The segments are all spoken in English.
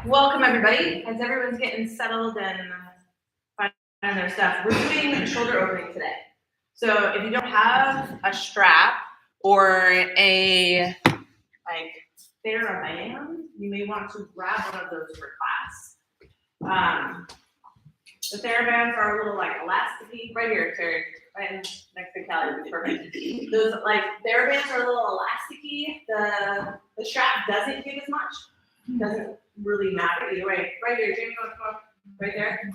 Welcome everybody. As everyone's getting settled and finding their stuff, we're doing shoulder opening today. So if you don't have a strap or a TheraBand, you may want to grab one of those for class. The TheraBands are a little like elasticy, right here, Terry, right next to Callie, perfect. Those like TheraBands are a little elasticy. The strap doesn't give as much. Doesn't really matter either way. Right here, Jamie, want to come up? Right there.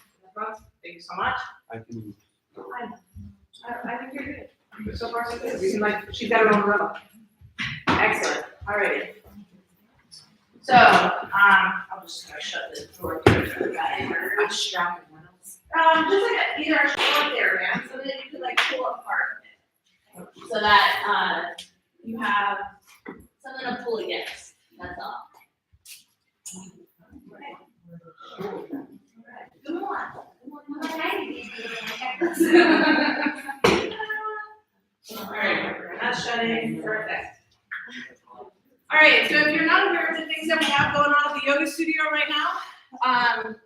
Thank you so much. I can. I think you're good. So far, so good. You can she's got her own row. Excellent. All right. So, I'm just gonna shut this door here so that I'm strapping one else. Just like either a short TheraBand, so then you can like pull apart so that you have something to pull against. That's all. Come on. All right, not shutting. Perfect. All right, so if you're not aware of the things that we have going on at the yoga studio right now,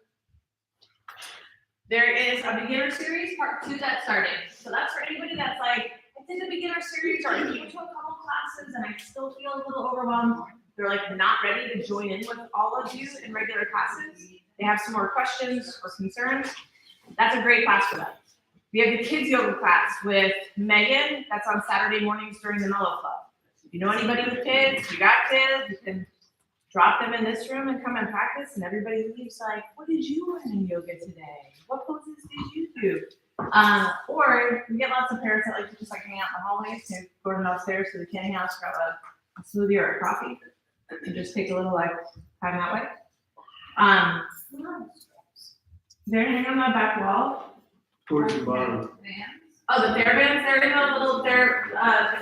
there is a beginner series, part 2 that's starting. So that's for anybody that's like, I did the beginner series or I came to a couple classes and I still feel a little overwhelmed. They're like not ready to join in with all of you in regular classes. They have some more questions or concerns. That's a great class for them. We have the kids yoga class with Megan. That's on Saturday mornings during the Mellow Club. If you know anybody with kids, you got kids, you can drop them in this room and come and practice. And everybody leaves like, what did you learn in yoga today? What poses did you do? Or we get lots of parents that like to just like hang out in the hallways and go to downstairs to the canning house, grab a smoothie or a coffee, and just take a little like time that way. They're hanging on the back wall. Towards the bottom. Oh, the TheraBands, they're in the little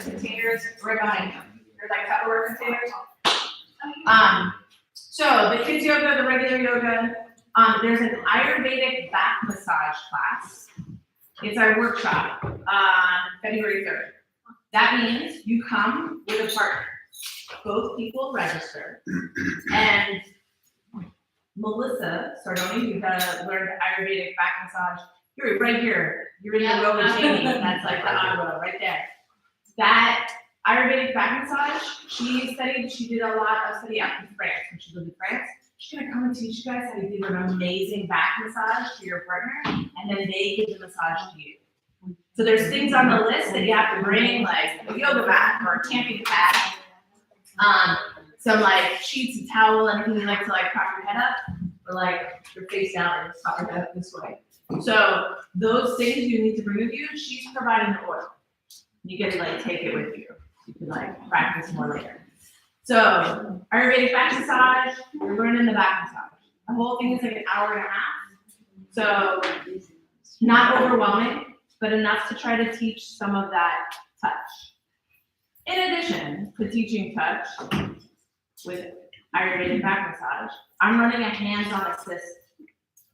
containers right behind you. They're like Tupperware containers. So the kids yoga, the regular yoga, there's an Ayurvedic back massage class. It's our workshop on February 3rd. That means you come with a partner. Both people register. And Melissa Sardoni, who learned Ayurvedic back massage, you're right here. You're in the row with Jamie. That's like the row right there. That Ayurvedic back massage, she did a lot of study out in France when she lived in France. She's gonna come and teach you guys how to give an amazing back massage to your partner, and then they give the massage to you. So there's things on the list that you have to bring, like a yoga mat or a camping pad, some like sheets and towel, anything you like to like prop your head up, or like your face down and just pop your head up this way. So those things you need to bring with you, she's providing the oil. You get to like take it with you. You can like practice more later. So Ayurvedic back massage, you're learning the back massage. The whole thing is like an hour and a half. So not overwhelming, but enough to try to teach some of that touch. In addition to teaching touch with Ayurvedic back massage, I'm running a hands-on assist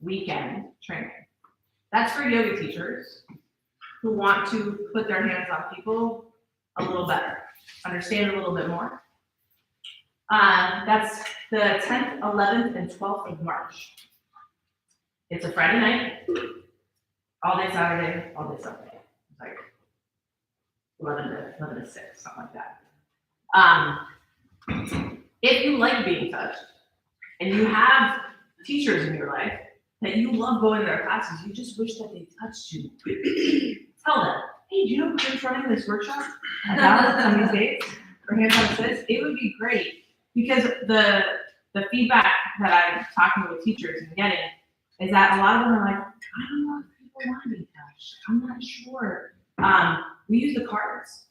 weekend training. That's for yoga teachers who want to put their hands on people a little better, understand a little bit more. That's the 10th, 11th, and 12th of March. It's a Friday night, all day Saturday, all day Sunday. It's like 11 to 6, something like that. If you like being touched and you have teachers in your life that you love going to their classes, you just wish that they touched you, tell them, hey, do you know who's running this workshop about on these days for hands-on assist? It would be great because the feedback that I'm talking with teachers and getting is that a lot of them are like, I don't know if people want to be touched. I'm not sure. We use the cards.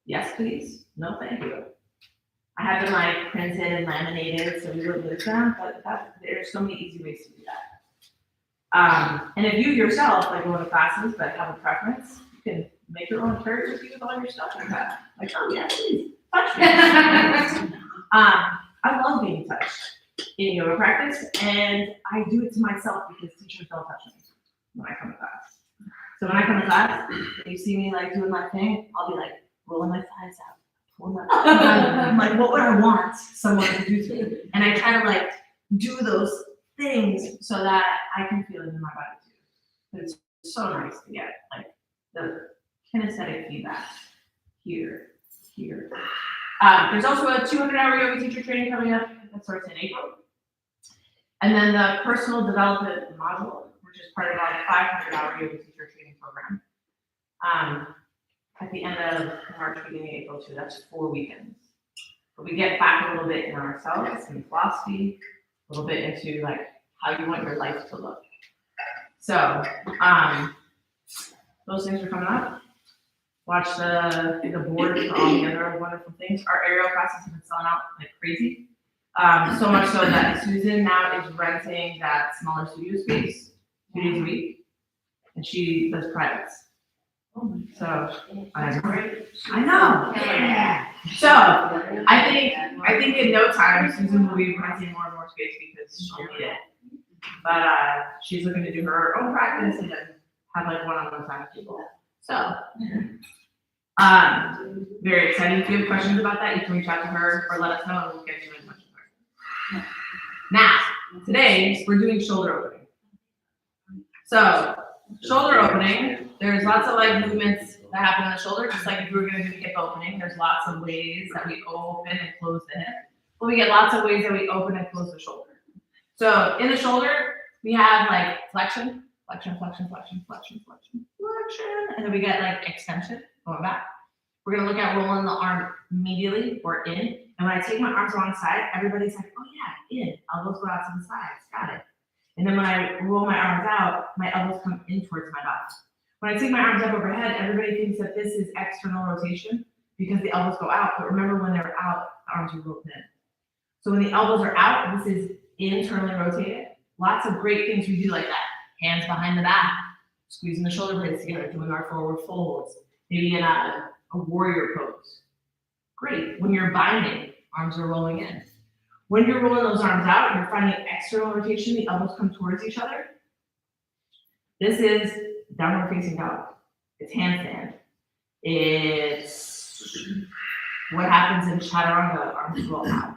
Yes, please. No, thank you. I have them like printed and laminated so we wouldn't lose them, but there's so many easy ways to do that. And if you yourself like go to classes but have a preference, you can make your own church with you with all your stuff like that. Like, oh yeah, please touch me. I love being touched in yoga practice, and I do it to myself because teachers don't touch me when I come to class. So when I come to class, and you see me like doing my thing, I'll be like rolling my thighs out, pulling my I'm like, what would I want someone to do to me? And I try to like do those things so that I can feel it in my body too. It's so nice to get like the kinesthetic feedback here. There's also a 200-hour yoga teacher training coming up that starts in April. And then the personal development module, which is part of our 500-hour yoga teacher training program. At the end of March, beginning of April too, that's 4 weekends. But we get back a little bit in ourselves and philosophy, a little bit into like how you want your life to look. So, those things are coming up. Watch the board for all the other wonderful things. Our aerial classes have been selling out like crazy. So much so that Susan now is renting that smaller studio space 2 days a week, and she does privates. So I know. Yeah. So I think in no time Susan will be renting more and more space because she'll need it. But she's looking to do her own practice and then have like one-on-one time with people. So very exciting. If you have questions about that, you can reach out to her or let us know and we'll get you in touch with her. Now, today we're doing shoulder opening. So shoulder opening, there's lots of like movements that happen in the shoulder, just like if we were going to do hip opening. There's lots of ways that we open and close the hip. Well, we get lots of ways that we open and close the shoulder. So in the shoulder, we have like flexion, and then we get like extension, going back. We're gonna look at rolling the arm medially or in. And when I take my arms alongside, everybody's like, oh yeah, in. Elbows go out to the sides, got it. And then when I roll my arms out, my elbows come in towards my body. When I take my arms up overhead, everybody thinks that this is external rotation because the elbows go out. But remember, when they're out, the arms are rolled in. So when the elbows are out, this is internally rotated. Lots of great things we do like that. Hands behind the back, squeezing the shoulder blades together, doing our forward folds, maybe in a warrior pose. Great. When you're binding, arms are rolling in. When you're rolling those arms out, you're finding external rotation, the elbows come towards each other. This is downward facing dog. It's handstand. It's what happens in chaturanga, arms roll out.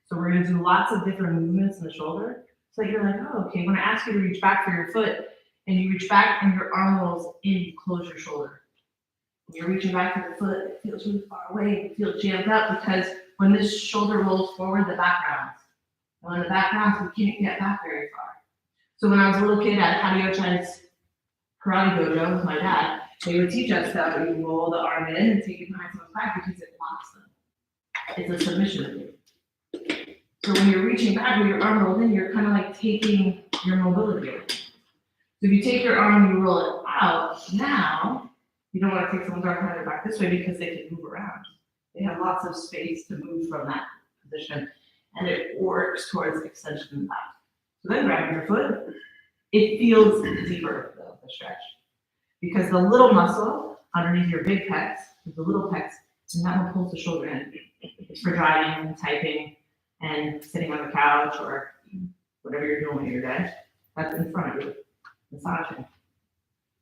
So we're gonna do lots of different movements in the shoulder. So you're like, oh, okay, when I ask you to reach back for your foot, and you reach back and your arm rolls in, you close your shoulder. When you're reaching back for your foot, it feels really far away, it feels jammed up because when this shoulder rolls forward, the back rounds. And when the back rounds, we can't get back very far. So when I was a little kid at Hadiochan's karate dojo with my dad, they would teach us that we roll the arm in and take it behind someone's back because it locks them. It's a submission move. So when you're reaching back with your arm rolled in, you're kind of like taking your mobility away. So if you take your arm and you roll it out, now you don't want to take someone's arm behind their back this way because they can move around. They have lots of space to move from that position, and it works towards extension in the back. So then grabbing your foot, it feels deeper though, the stretch, because the little muscle underneath your big pecs is the little pecs, and that one pulls the shoulder in. It's for driving and typing and sitting on the couch or whatever you're doing with your day. That's in front of you, massaging.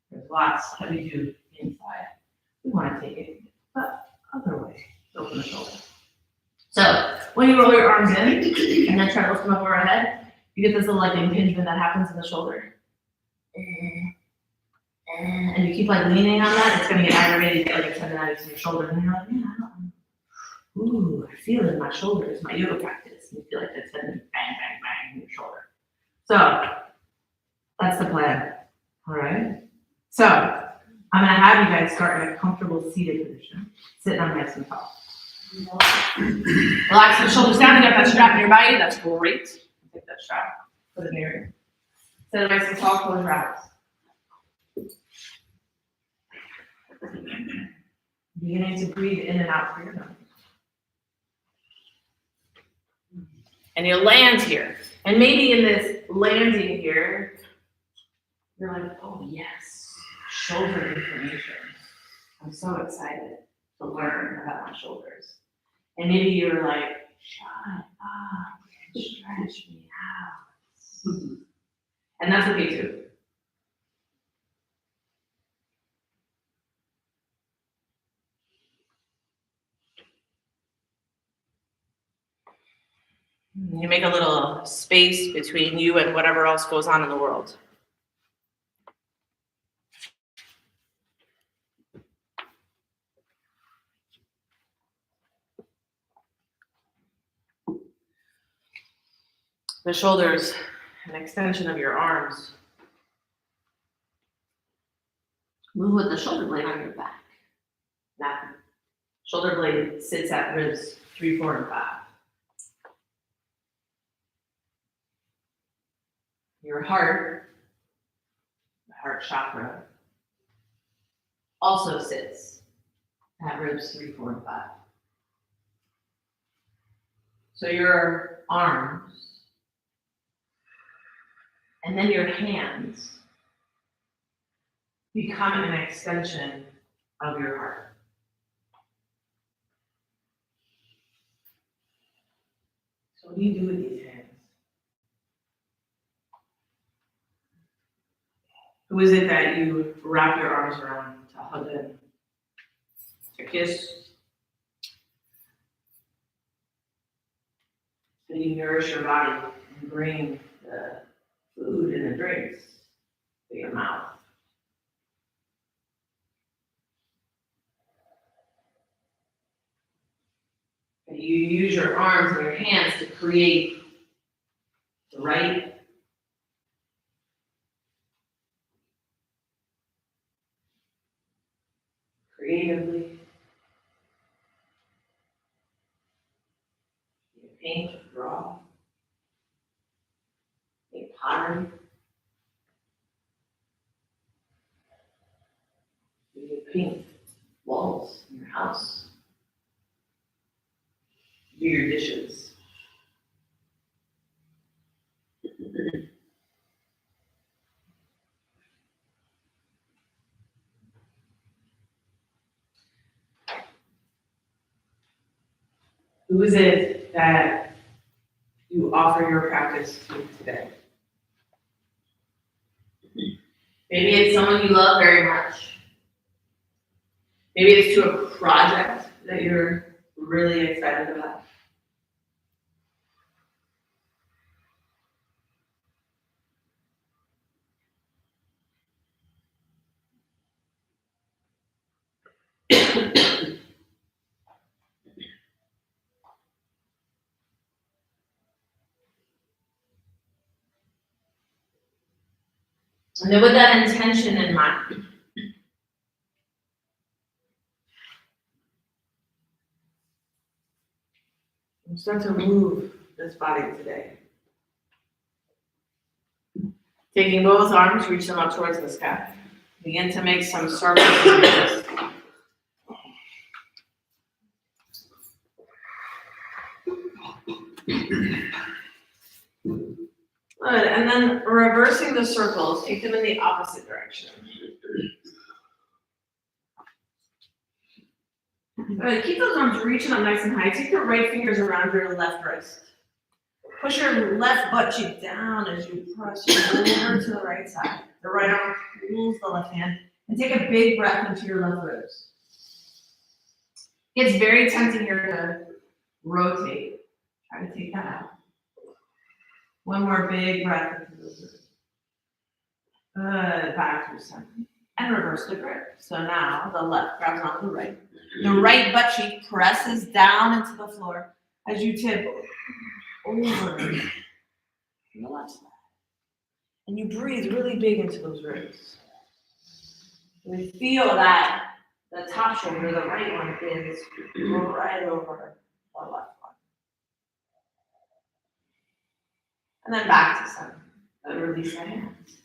There's lots that we do inside. We want to take it the other way, open the shoulder. So when you roll your arms in and then try to lift them up overhead, you get this little like impingement that happens in the shoulder. And you keep like leaning on that, it's gonna get aggravated, you get like a tendonitis in your shoulder, and you're like, man, ooh, I feel it in my shoulders, my yoga practice. And you feel like that's been bang, bang, bang in your shoulder. So that's the plan. All right. So I'm gonna have you guys start in a comfortable seated position, sitting on nice and tall. Relax the shoulders down. You got that strap in your body. That's great. Take that strap, put it in your ear. Sit nice and tall. Close your eyes. Beginning to breathe in and out through your nose. And you land here. And maybe in this landing here, you're like, oh yes, shoulder information. I'm so excited to learn about my shoulders. And maybe you're like, shut up and stretch me out. And that's okay too. You make a little space between you and whatever else goes on in the world. The shoulders, an extension of your arms. Move with the shoulder blade on your back. That shoulder blade sits at ribs 3, 4, and 5. Your heart, the heart chakra, also sits at ribs 3, 4, and 5. So your arms, and then your hands become an extension of your heart. So what do you do with these hands? Who is it that you wrap your arms around to hug in, to kiss? So you nourish your body and bring the food and the drinks to your mouth. And you use your arms and your hands to create the right creatively. You paint, draw, make pottery. You paint walls in your house. Do your dishes. Who is it that you offer your practice to today? Maybe it's someone you love very much. Maybe it's to a project that you're really excited about. And then with that intention in mind, start to move this body today. Taking both arms, reach them up towards the sky. Begin to make some circles in your wrist. Good, and then reversing the circles, take them in the opposite direction. Good, keep those arms reaching up nice and high. Take your right fingers around your left wrist. Push your left butt cheek down as you press over to the right side. The right arm pulls the left hand, and take a big breath into your left ribs. It's very tempting here to rotate. Try to take that out. One more big breath into those ribs. Good, back through center. And reverse the grip. So now the left grabs onto the right. The right butt cheek presses down into the floor as you tip over the left side. And you breathe really big into those ribs. We feel that the top shoulder, the right one, is right over the left one. And then back to center. Then release the hands.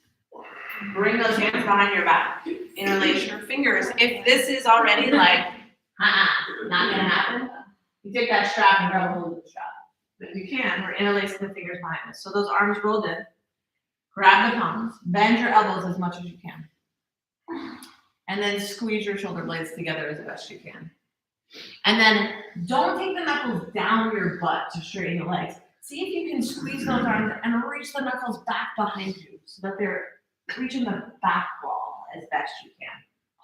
Bring those hands behind your back. Interlace your fingers. If this is already like, not gonna happen, you take that strap and grab a hold of the strap. But you can, we're interlacing the fingers behind us. So those arms rolled in. Grab the palms. Bend your elbows as much as you can. And then squeeze your shoulder blades together as best you can. And then don't take the knuckles down your butt to straighten the legs. See if you can squeeze those arms and reach the knuckles back behind you so that they're reaching the back wall as best you can.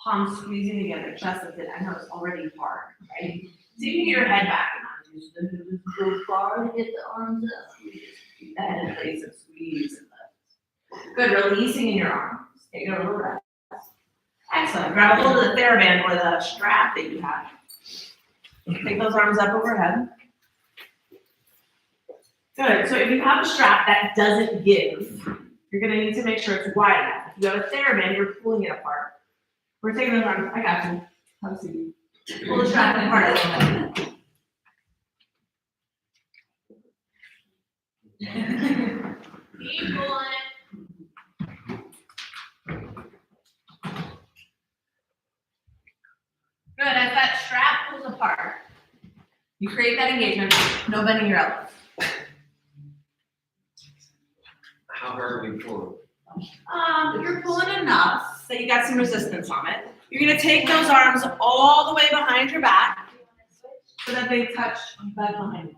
Palms squeezing together, chest lifted. I know it's already hard, right? See if you can get your head back use the noodles go far to get the arms up. We just keep that in place and squeeze and lift. Good, releasing in your arms. Take a little rest. Excellent. Grab a hold of the TheraBand or the strap that you have. Take those arms up overhead. Good. So if you have a strap that doesn't give, you're gonna need to make sure it's wide enough. If you have a TheraBand, you're pulling it apart. We're taking those arms. I got you. Have a seat. Pull the strap apart a little bit. Keep pulling. Good, as that strap pulls apart, you create that engagement, no bending your elbows. How hard are we pulling? You're pulling enough that you got some resistance on it. You're gonna take those arms all the way behind your back so that they touch back behind you.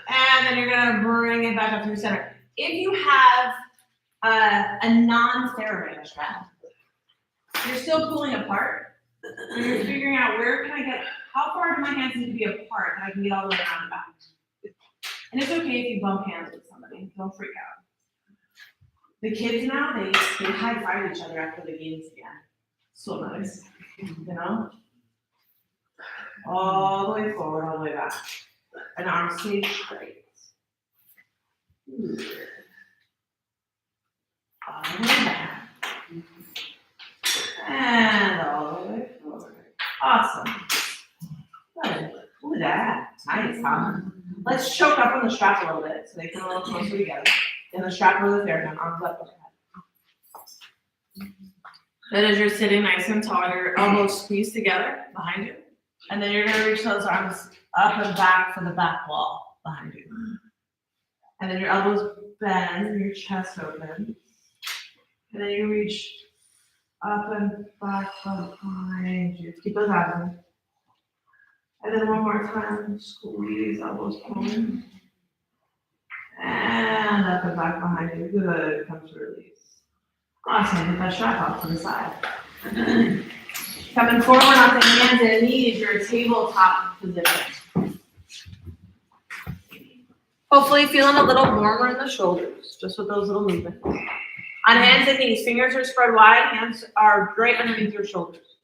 And then you're gonna bring it back up to the center. If you have a non-TheraBand strap, you're still pulling apart. So you're figuring out where can I get, how far do my hands need to be apart that I can get all the way around the back. And it's okay if you bump hands with somebody, don't freak out. The kids now, they high five each other after the games again. So nice, you know? All the way forward, all the way back. And arms stay straight. All the way back. And all the way forward. Awesome. Good. Look at that. Nice, huh? Let's choke up on the strap a little bit so they come a little closer together. And the strap over the TheraBand, arms up overhead. Then as you're sitting nice and tall, your elbows squeeze together behind you. And then you're gonna reach those arms up and back for the back wall behind you. And then your elbows bend and your chest opens. And then you reach up and back behind you. Keep those arms in. And then one more time, squeeze, elbows pulling. And up and back behind you. Good, come to release. Awesome, get that strap off to the side. Coming forward on the hands and knees, your tabletop position. Hopefully feeling a little warmer in the shoulders, just with those little movements. On hands and knees, fingers are spread wide, hands are right underneath your shoulders.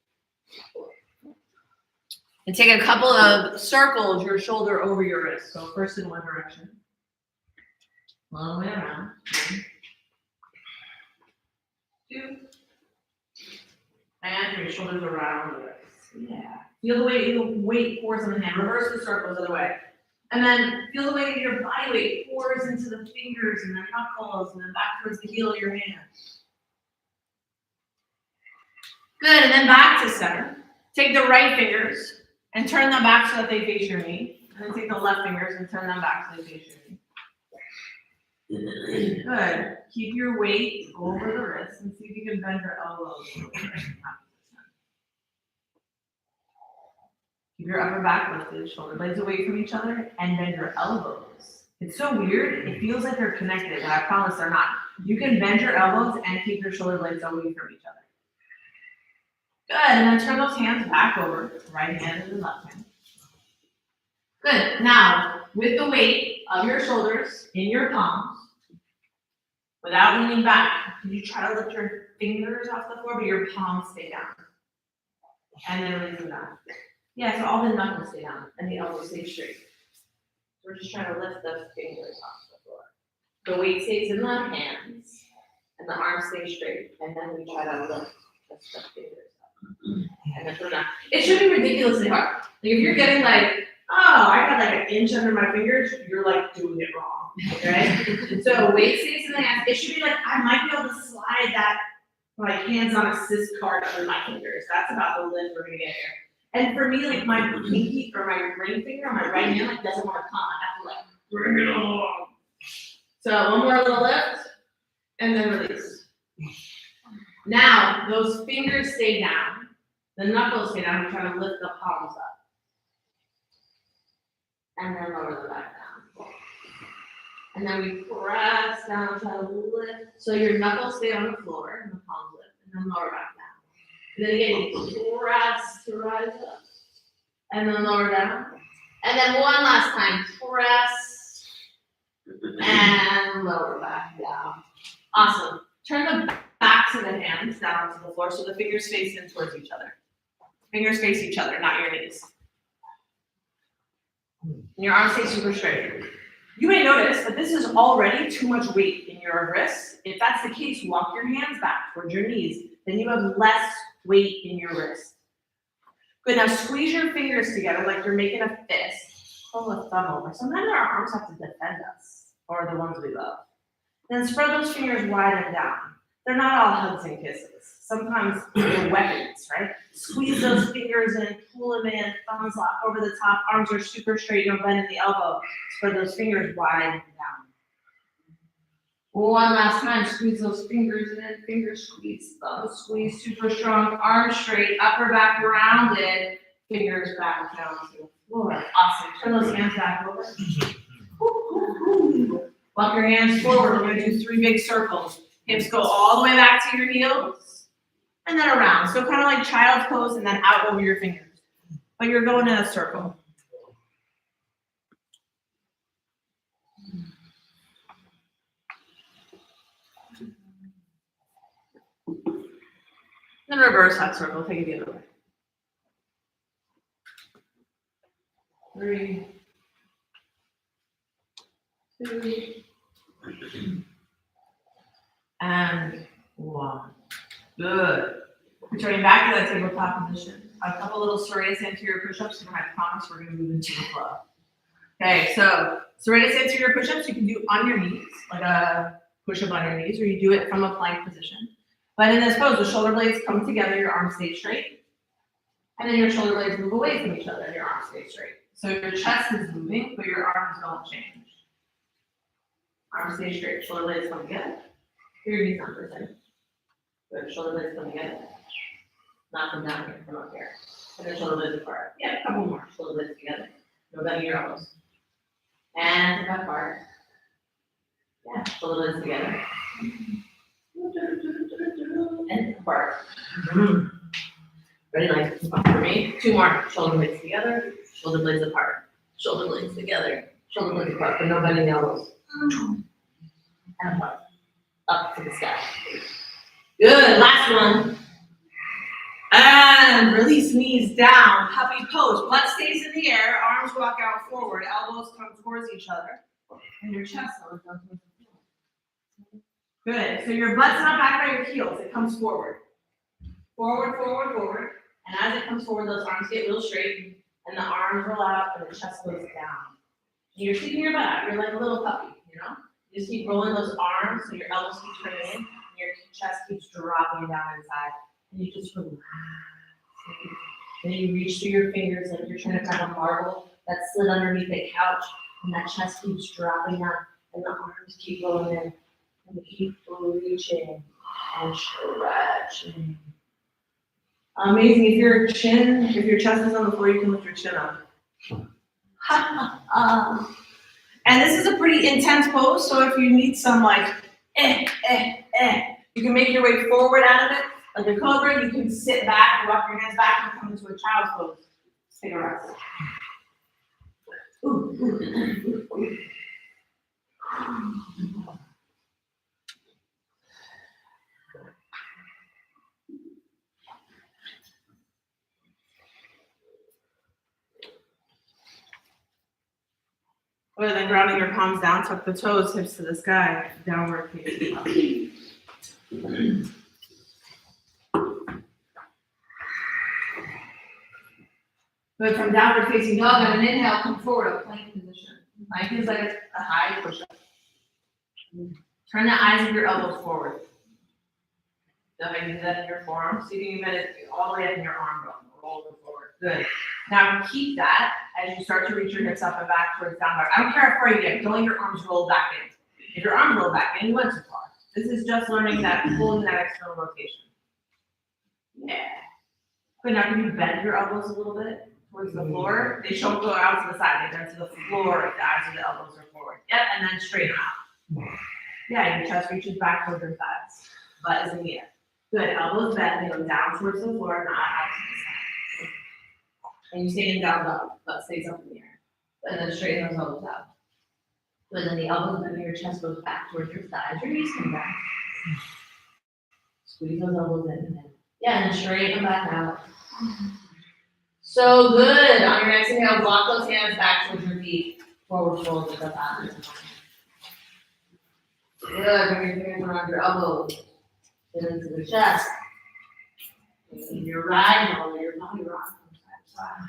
And take a couple of circles, your shoulder over your wrist. So first in one direction. All the way around. 1, 2. And your shoulders around the wrist. Yeah. Feel the weight pours in the hand. Reverse the circles the other way. And then feel the way that your body weight pours into the fingers and the knuckles and then back towards the heel of your hand. Good, and then back to center. Take the right fingers and turn them back so that they face your knee. And then take the left fingers and turn them back so they face your knee. Good. Keep your weight over the wrist and see if you can bend your elbows. Keep your upper back lifted, shoulder blades away from each other, and bend your elbows. It's so weird. It feels like they're connected, and I promise they're not. You can bend your elbows and keep your shoulder blades away from each other. Good. And then turn those hands back over, right hand and the left hand. Good. Now, with the weight of your shoulders in your palms, without leaning back, you try to lift your fingers off the floor, but your palms stay down. And then release them down. Yeah, so all the knuckles stay down and the elbows stay straight. We're just trying to lift the fingers off the floor. The weight stays in the hands and the arms stay straight. And then we try to lift the fingers up. And then from that, it should be ridiculously hard. Like if you're getting like, oh, I got like an inch under my fingers, you're like doing it wrong. Okay? So weight stays in the hands. It should be like, I might be able to slide that like hands on assist card under my fingers. That's about the lift we're gonna get here. And for me, like my pinky or my ring finger on my right hand like doesn't want to come. I have to like bring it along. So one more little lift and then release. Now those fingers stay down, the knuckles stay down. We're trying to lift the palms up. And then lower the back down. And then we press down, try to lift. So your knuckles stay on the floor and the palms lift. And then lower back down. And then again, you press to rise up. And then lower down. And then one last time, press and lower back down. Awesome. Turn the backs of the hands down onto the floor so the fingers face in towards each other. Fingers face each other, not your knees. And your arms stay super straight. You may notice that this is already too much weight in your wrists. If that's the case, walk your hands back towards your knees. Then you have less weight in your wrist. Good, now squeeze your fingers together like you're making a fist. Pull a thumb over. Sometimes our arms have to defend us, or the ones we love. Then spread those fingers wide and down. They're not all hugs and kisses. Sometimes they're weapons, right? Squeeze those fingers in, pull them in, thumbs lock over the top, arms are super straight, no bend in the elbow. Spread those fingers wide and down. One last time, squeeze those fingers in, fingers squeeze, thumb squeeze, super strong, arms straight, upper back rounded, fingers back down to the floor. Awesome. Turn those hands back over. Walk your hands forward. We're gonna do 3 big circles. Hips go all the way back to your heels, and then around. So kind of like child's pose, and then out over your fingers. But you're going in a circle. Then reverse that circle, take it the other way. 3, 2, and 1. Good. Returning back to that tabletop position. A couple little serratus anterior push-ups, and I promise we're going to move into the flow. Okay, so serratus anterior push-ups you can do on your knees, like a push-up on your knees, or you do it from a plank position. But in this pose, the shoulder blades come together, your arms stay straight, and then your shoulder blades move away from each other, and your arms stay straight. So your chest is moving, but your arms don't change. Arms stay straight, shoulder blades come together. Your knees on for a second. Good, shoulder blades come together. Not from down here, from up here. And then shoulder blades apart. Yeah, a couple more. Shoulder blades together. No bending your elbows. And back apart. Yeah, shoulder blades together. And apart. Ready, like, for me. 2 more. Shoulder blades together. Shoulder blades apart. Shoulder blades together. Shoulder blades apart, but no bending the elbows. And apart. Up to the sky. Good, last one. And release knees down, puppy pose. Butt stays in the air, arms walk out forward, elbows come towards each other, and your chest goes down towards the floor. Good, so your butt's not back by your heels, it comes forward. Forward, forward, forward. And as it comes forward, those arms get real straight, and the arms roll out, and the chest goes down. And you're keeping your butt out, you're like a little puppy, you know? You just keep rolling those arms, so your elbows keep turning in, and your chest keeps dropping down inside. And you just relax. And you reach through your fingers like you're trying to grab a marble that slid underneath the couch, and that chest keeps dropping down, and the arms keep rolling in, and you keep reaching and stretching. Amazing. If your chest is on the floor, you can lift your chin up. And this is a pretty intense pose, so if you need some like you can make your way forward out of it. Like a cobra, you can sit back, and walk your hands back, and come into a child's pose. Take a rest. Good, then grounding your palms down, tuck the toes, hips to the sky, downward facing up. Good, from downward facing dog, on an inhale, come forward, a plank position. Plank is like a high push-up. Turn the eyes of your elbows forward. So if I do that in your forearm, so you can get it all the way up in your arm bone, roll it forward. Good. Now keep that as you start to reach your hips up and back towards down dog. I don't care how far you get, don't let your arms roll back in. If your arms roll back in, you went too far. This is just learning that, pulling that external rotation. Yeah. Good, now can you bend your elbows a little bit towards the floor? They don't go out to the side, they bend to the floor if the eyes of the elbows are forward. Yep, and then straighten out. Yeah, your chest reaches back towards your thighs. Butt is in the air. Good, elbows bend, they go down towards the floor, not out to the side. And you stay in down dog, but stays up in the air. And then straighten those elbows out. And then the elbows and your chest goes back towards your thighs. Your knees come back. Squeeze those elbows in and then, yeah, and then straighten them back out. So good. On your exhale, block those hands back towards your feet. Forward fold with the thighs. Good. Bring your fingers around your elbows. Get into the chest. And your right and all your body rock from side to side.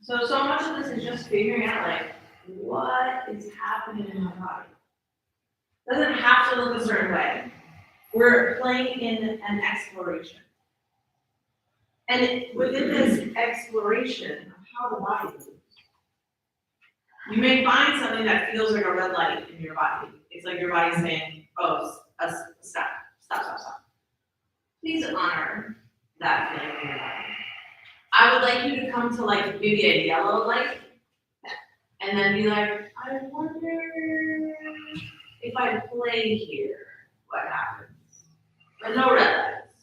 So much of this is just figuring out, like, what is happening in my body. Doesn't have to look a certain way. We're playing in an exploration. And within this exploration of how the body moves, you may find something that feels like a red light in your body. It's like your body's saying, oh, stop. Please honor that feeling in your body. I would like you to come to like maybe a yellow light and then be like, I wonder if I play here, what happens? But no red lights.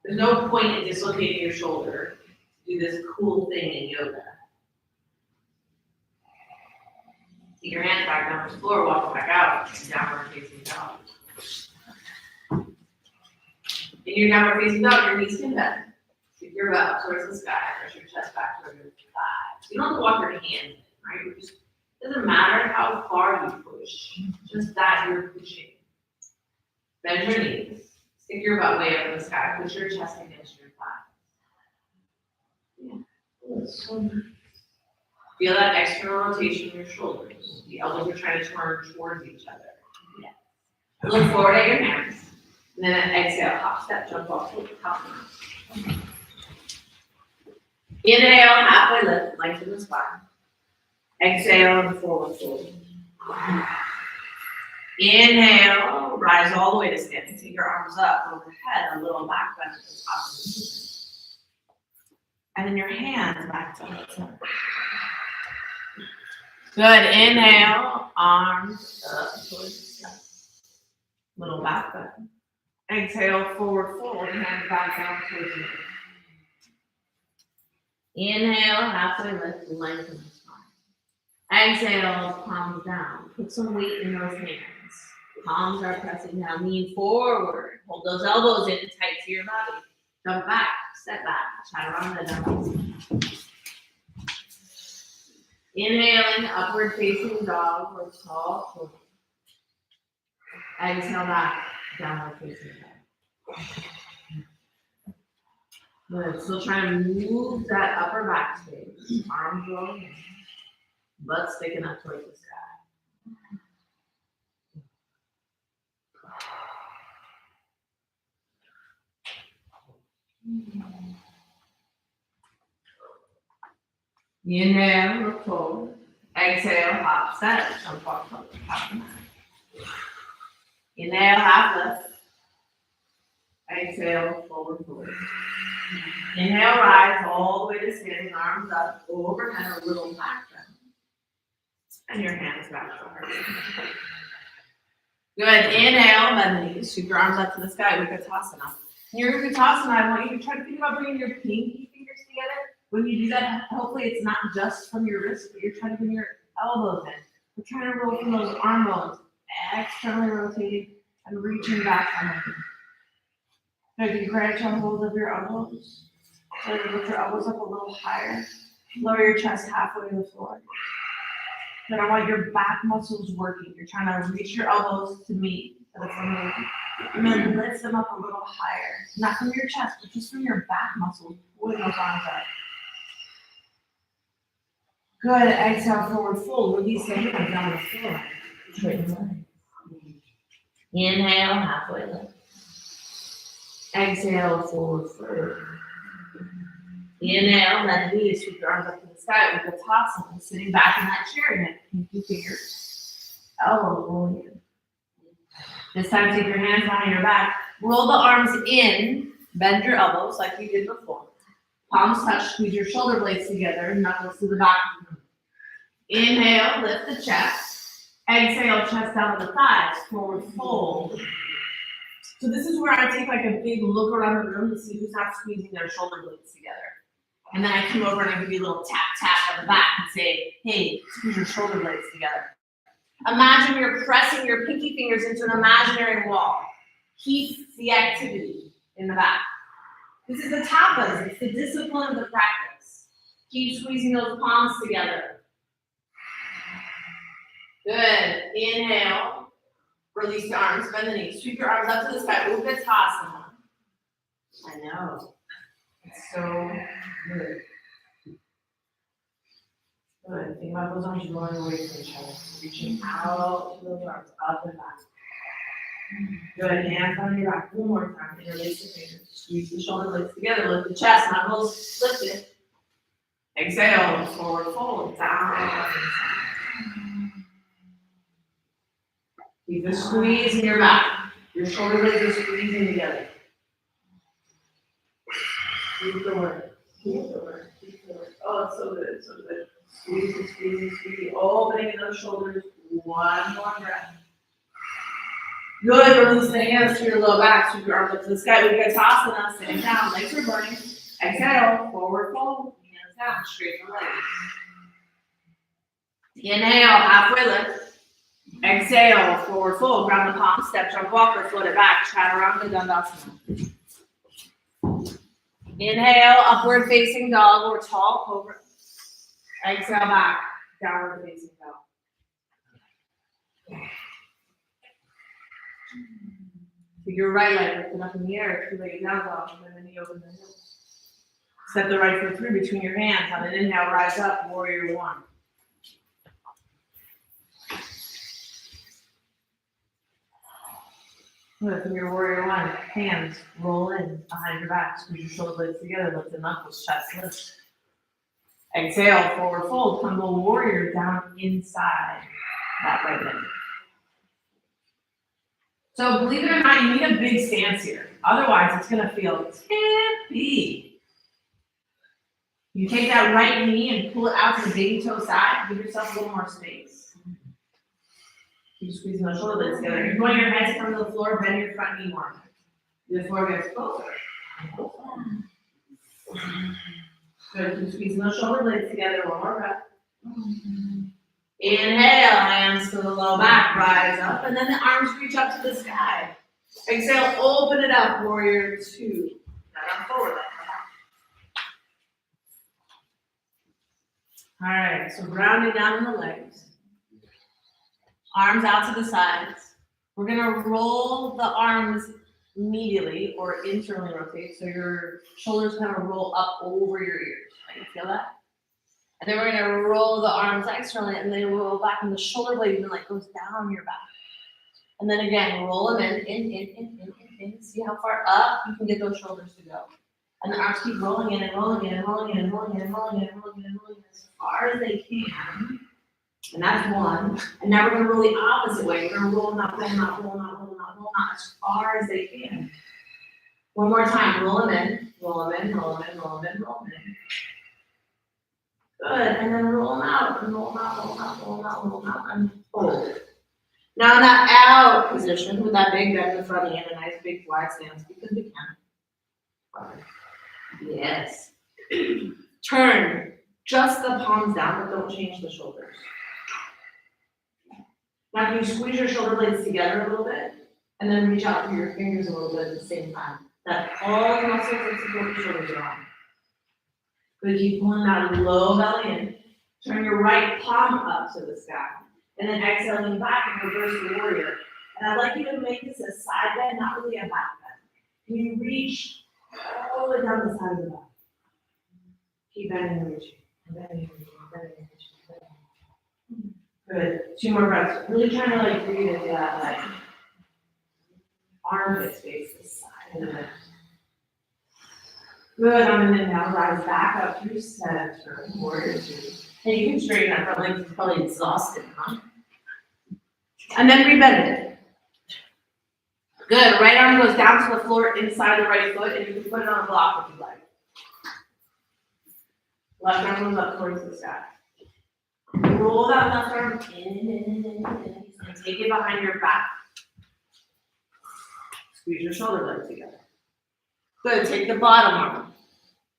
There's no point in dislocating your shoulder to do this cool thing in yoga. Take your hands back down to the floor, walk back out, downward facing dog. In your downward facing dog, your knees can bend. Keep your butt towards the sky, push your chest back towards your thighs. You don't have to walk your hands in, right? It doesn't matter how far you push, just that you're pushing. Bend your knees. Stick your butt way up in the sky. Push your chest against your thighs. Yeah. Oh, so nice. Feel that external rotation in your shoulders. The elbows are trying to turn towards each other. Yeah. Look forward at your hands. And then exhale, hop, step, jump off, top. Inhale, halfway lift, lengthen the spine. Exhale, and forward fold. Inhale, rise all the way to standing. Take your arms up overhead, a little back bend at the top of the movement. And then your hands back to the center. Good. Inhale, arms up towards the sky. Little back bend. Exhale, forward fold, hands back down towards you. Inhale, halfway lift, lengthen the spine. Exhale, palms down. Put some weight in those hands. Palms are pressing down. Lean forward. Hold those elbows in tight to your body. Jump back, step back, chaturanga. Inhaling, upward facing dog or tall pose. Exhale back, downward facing dog. Good. Still trying to move that upper back space. Arms rolling in. Butt sticking up towards the sky. Inhale, look forward. Exhale, hop, step, jump off the top of the mat. Inhale, half lift. Exhale, forward fold. Inhale, rise all the way to standing, arms up, overhead, a little back bend. And your hands back to heart. Good. Inhale, bend the knees, sweep your arms up to the sky, Utkatasana. In your Utkatasana, I want you to try to think about bringing your pinky fingers together. When you do that, hopefully it's not just from your wrist, but you're trying to bring your elbows in. We're trying to roll from those arm bones, externally rotating and reaching back on them. Now you can grab a hold of your elbows. So you lift your elbows up a little higher. Lower your chest halfway to the floor. Then I want your back muscles working. You're trying to reach your elbows to meet the front. And then lift them up a little higher. Not from your chest, but just from your back muscles. Pulling those arms up. Good. Exhale, forward fold. Release the hands down the floor. Straighten the legs. Inhale, halfway lift. Exhale, forward fold. Inhale, bend the knees, sweep your arms up to the sky with Utkatasana. Sitting back in that chair, and pinky fingers, elbows rolling in. This time, take your hands behind your back. Roll the arms in, bend your elbows like you did before. Palms touch, squeeze your shoulder blades together, knuckles to the back. Inhale, lift the chest. Exhale, chest down to the thighs, forward fold. So this is where I take like a big look around the room to see who's not squeezing their shoulder blades together. And then I come over and I give you a little tap tap on the back and say, hey, squeeze your shoulder blades together. Imagine you're pressing your pinky fingers into an imaginary wall. Keep the activity in the back. This is the tapas. It's the discipline of the practice. Keep squeezing those palms together. Good. Inhale. Release the arms, bend the knees. Sweep your arms up to the sky. Utkatasana. I know. It's so good. Good. Think about those arms going away from each other. Reaching out to those arms, up and back. Good. Hands on your back. One more time. Interlace the fingers. Squeeze the shoulder blades together. Lift the chest. Knuckles lifted. Exhale. Forward fold. Down. Keep the squeeze in your back. Your shoulder blades are squeezing together. Keep the work. Keep the work. Keep the work. Oh, it's so good. So good. Squeeze, squeeze, squeeze. Opening in those shoulders. One more breath. Good. Release the hands to your low back. Sweep your arms up to the sky. Utkatasana. Sitting down. Legs are burning. Exhale. Forward fold. Hands down. Straighten the legs. Inhale. Halfway lift. Exhale, forward fold, ground the palms, step, jump, walk, or float it back, chaturanga dandasana. Inhale, upward facing dog or tall cobra. Exhale back, downward facing dog. Take your right leg, lift it up in the air, two-legged down dog, and then the knee open the heel. Step the right foot through between your hands. On an inhale, rise up, warrior one. Good. From your warrior one, hands roll in behind your back, squeeze your shoulder blades together, lift the knuckles, chest lift. Exhale, forward fold, come to warrior down inside that right leg. So believe it or not, you need a big stance here. Otherwise, it's gonna feel tippy. You take that right knee and pull it out to the baby toe side, give yourself a little more space. Keep squeezing those shoulder blades together. You want your head to come to the floor, bend your front knee more. The floor gets closer. Good. Keep squeezing those shoulder blades together. One more breath. Inhale, hands to the low back, rise up, and then the arms reach up to the sky. Exhale, open it up, warrior two. Now down forward. All right, so grounding down in the legs. Arms out to the sides. We're gonna roll the arms medially or internally rotate, so your shoulders kind of roll up over your ears. Can you feel that? And then we're gonna roll the arms externally, and they roll back, and the shoulder blade even like goes down your back. And then again, roll them in. See how far up you can get those shoulders to go. And the arms keep rolling in and rolling in and rolling in and rolling in and rolling in and rolling in and rolling in as far as they can. And that's one. And now we're going to roll the opposite way. We're going to roll, not roll, not roll, not roll, not roll, not as far as they can. One more time. Roll them in, roll them in, roll them in, roll them in, roll them in. Good. And then roll them out, and roll them out, roll them out, roll them out, roll them out, and hold. Now in that out position, with that big bend in the front and a nice big wide stance, because we can. Yes. Turn just the palms down, but don't change the shoulders. Now can you squeeze your shoulder blades together a little bit, and then reach out through your fingers a little bit at the same time. That all the muscles that support your shoulders are on. Good, keep pulling that low belly in. Turn your right palm up to the sky. And then exhaling back and reverse the warrior. And I'd like you to make this a side bend, not really a back bend. Can you reach all the way down the side of the back? Keep bending and reaching. Bending and reaching, bending and reaching. Good. 2 more breaths. Really trying to like breathe into that like armpit space this side and then. Good. On an inhale, rise back up through center. Warrior two. And you can straighten that front leg. It's probably exhausted, huh? And then rebend it. Good. Right arm goes down to the floor inside the right foot, and you can put it on a block if you like. Left arm goes up towards the sky. Roll that left arm in, and take it behind your back. Squeeze your shoulder blades together. Good, take the bottom arm.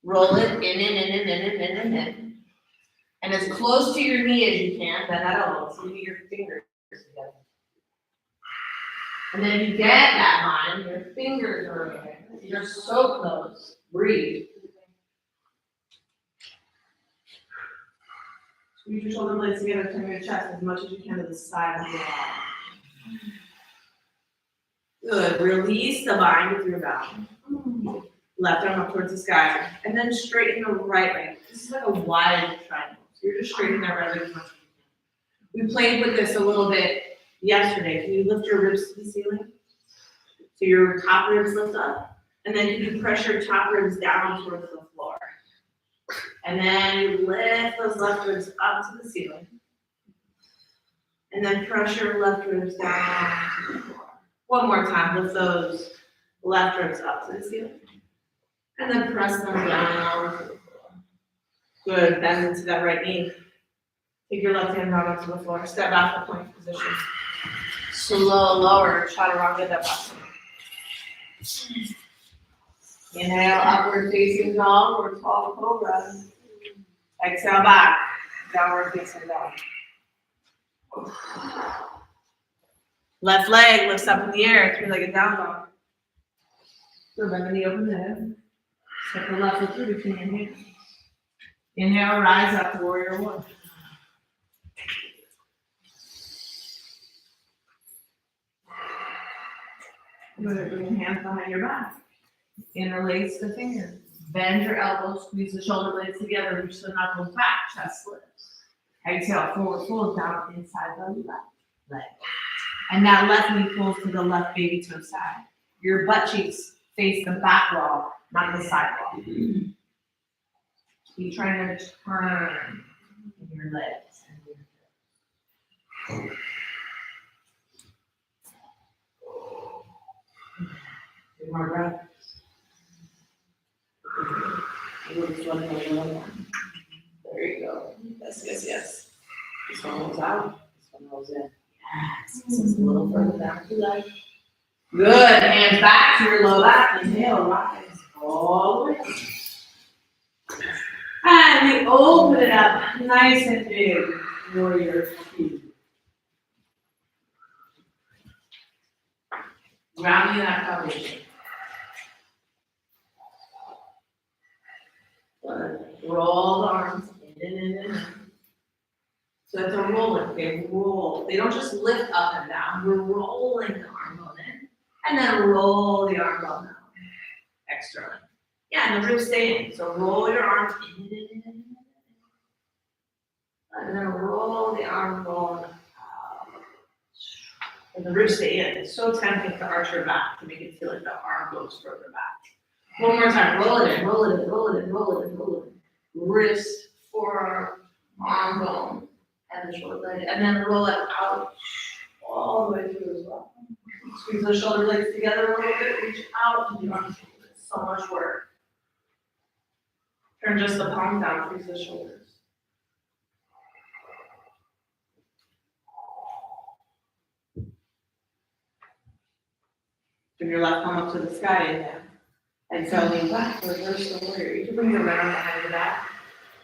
Roll it in. And as close to your knee as you can, bend that elbow, so you get your fingers together. And then you get that line, your fingers are in there. You're so close. Breathe. Squeeze your shoulder blades together, turn your chest as much as you can to the side of the wall. Good. Release the bind with your bow. Left arm up towards the sky. And then straighten the right leg. This is like a wide triangle. So you're just straightening that right leg as much as you can. We played with this a little bit yesterday. Can you lift your ribs to the ceiling? So your top ribs lift up. And then you press your top ribs down towards the floor. And then you lift those left ribs up to the ceiling. And then press your left ribs down to the floor. One more time, lift those left ribs up to the ceiling. And then press them down to the floor. Good, bend into that right knee. Take your left hand down onto the floor. Step back to plank position. Slow, lower, chaturanga devasana. Inhale, upward facing dog or tall cobra. Exhale back, downward facing dog. Left leg lifts up in the air, three-legged down dog. So bend the knee, open the hip. Step the left foot through between your hands. Inhale, rise up, warrior one. Good, bring your hands behind your back. Interlace the fingers. Bend your elbows, squeeze the shoulder blades together, reach the knuckles back, chest lifts. Exhale, forward fold down inside the left leg. And that left knee pulls to the left baby toe side. Your butt cheeks face the back wall, not the side wall. Keep trying to turn in your legs and your hips. Two more breaths. We're just letting it go. There you go. Yes. This one rolls out. This one rolls in. Yes. This is a little further down if you like. Good. Hands back to your low back. Inhale, rise all the way up. And we open it up nice and big. Warrior two. Grounding that foundation. Roll the arms in. So it's a rolling. Okay, roll. They don't just lift up and down. We're rolling the arm bone in, and then roll the arm bone down. Externally. Yeah, and the ribs stay in. So roll your arms in. And then roll the arm bone out. And the ribs stay in. It's so tempting to arch your back to make it feel like the arm goes further back. One more time. Roll it in. Wrist, forearm, arm bone, and the shoulder blade. And then roll it out all the way through as well. Squeeze the shoulder blades together a little bit. Reach out to the arms. It's so much work. Turn just the palms down. Squeeze the shoulders. Bring your left palm up to the sky, inhale. Exhale, lean back, reverse the warrior. You can bring your right arm behind your back.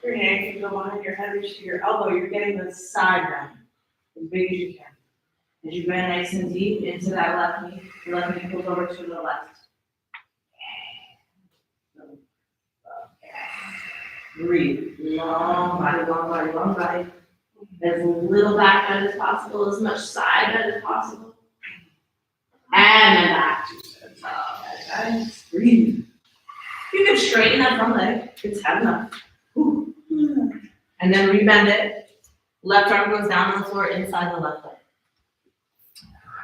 Your hand can go behind your head, reach to your elbow. You're getting the side bend as big as you can. As you bend nice and deep into that left knee, your left knee pulls over to the left. Breathe. Long body. As little back bend as possible, as much side bend as possible. And then back to the top. Guys, breathe. You can straighten that front leg. It's heavy enough. And then rebend it. Left arm goes down on the floor inside the left leg.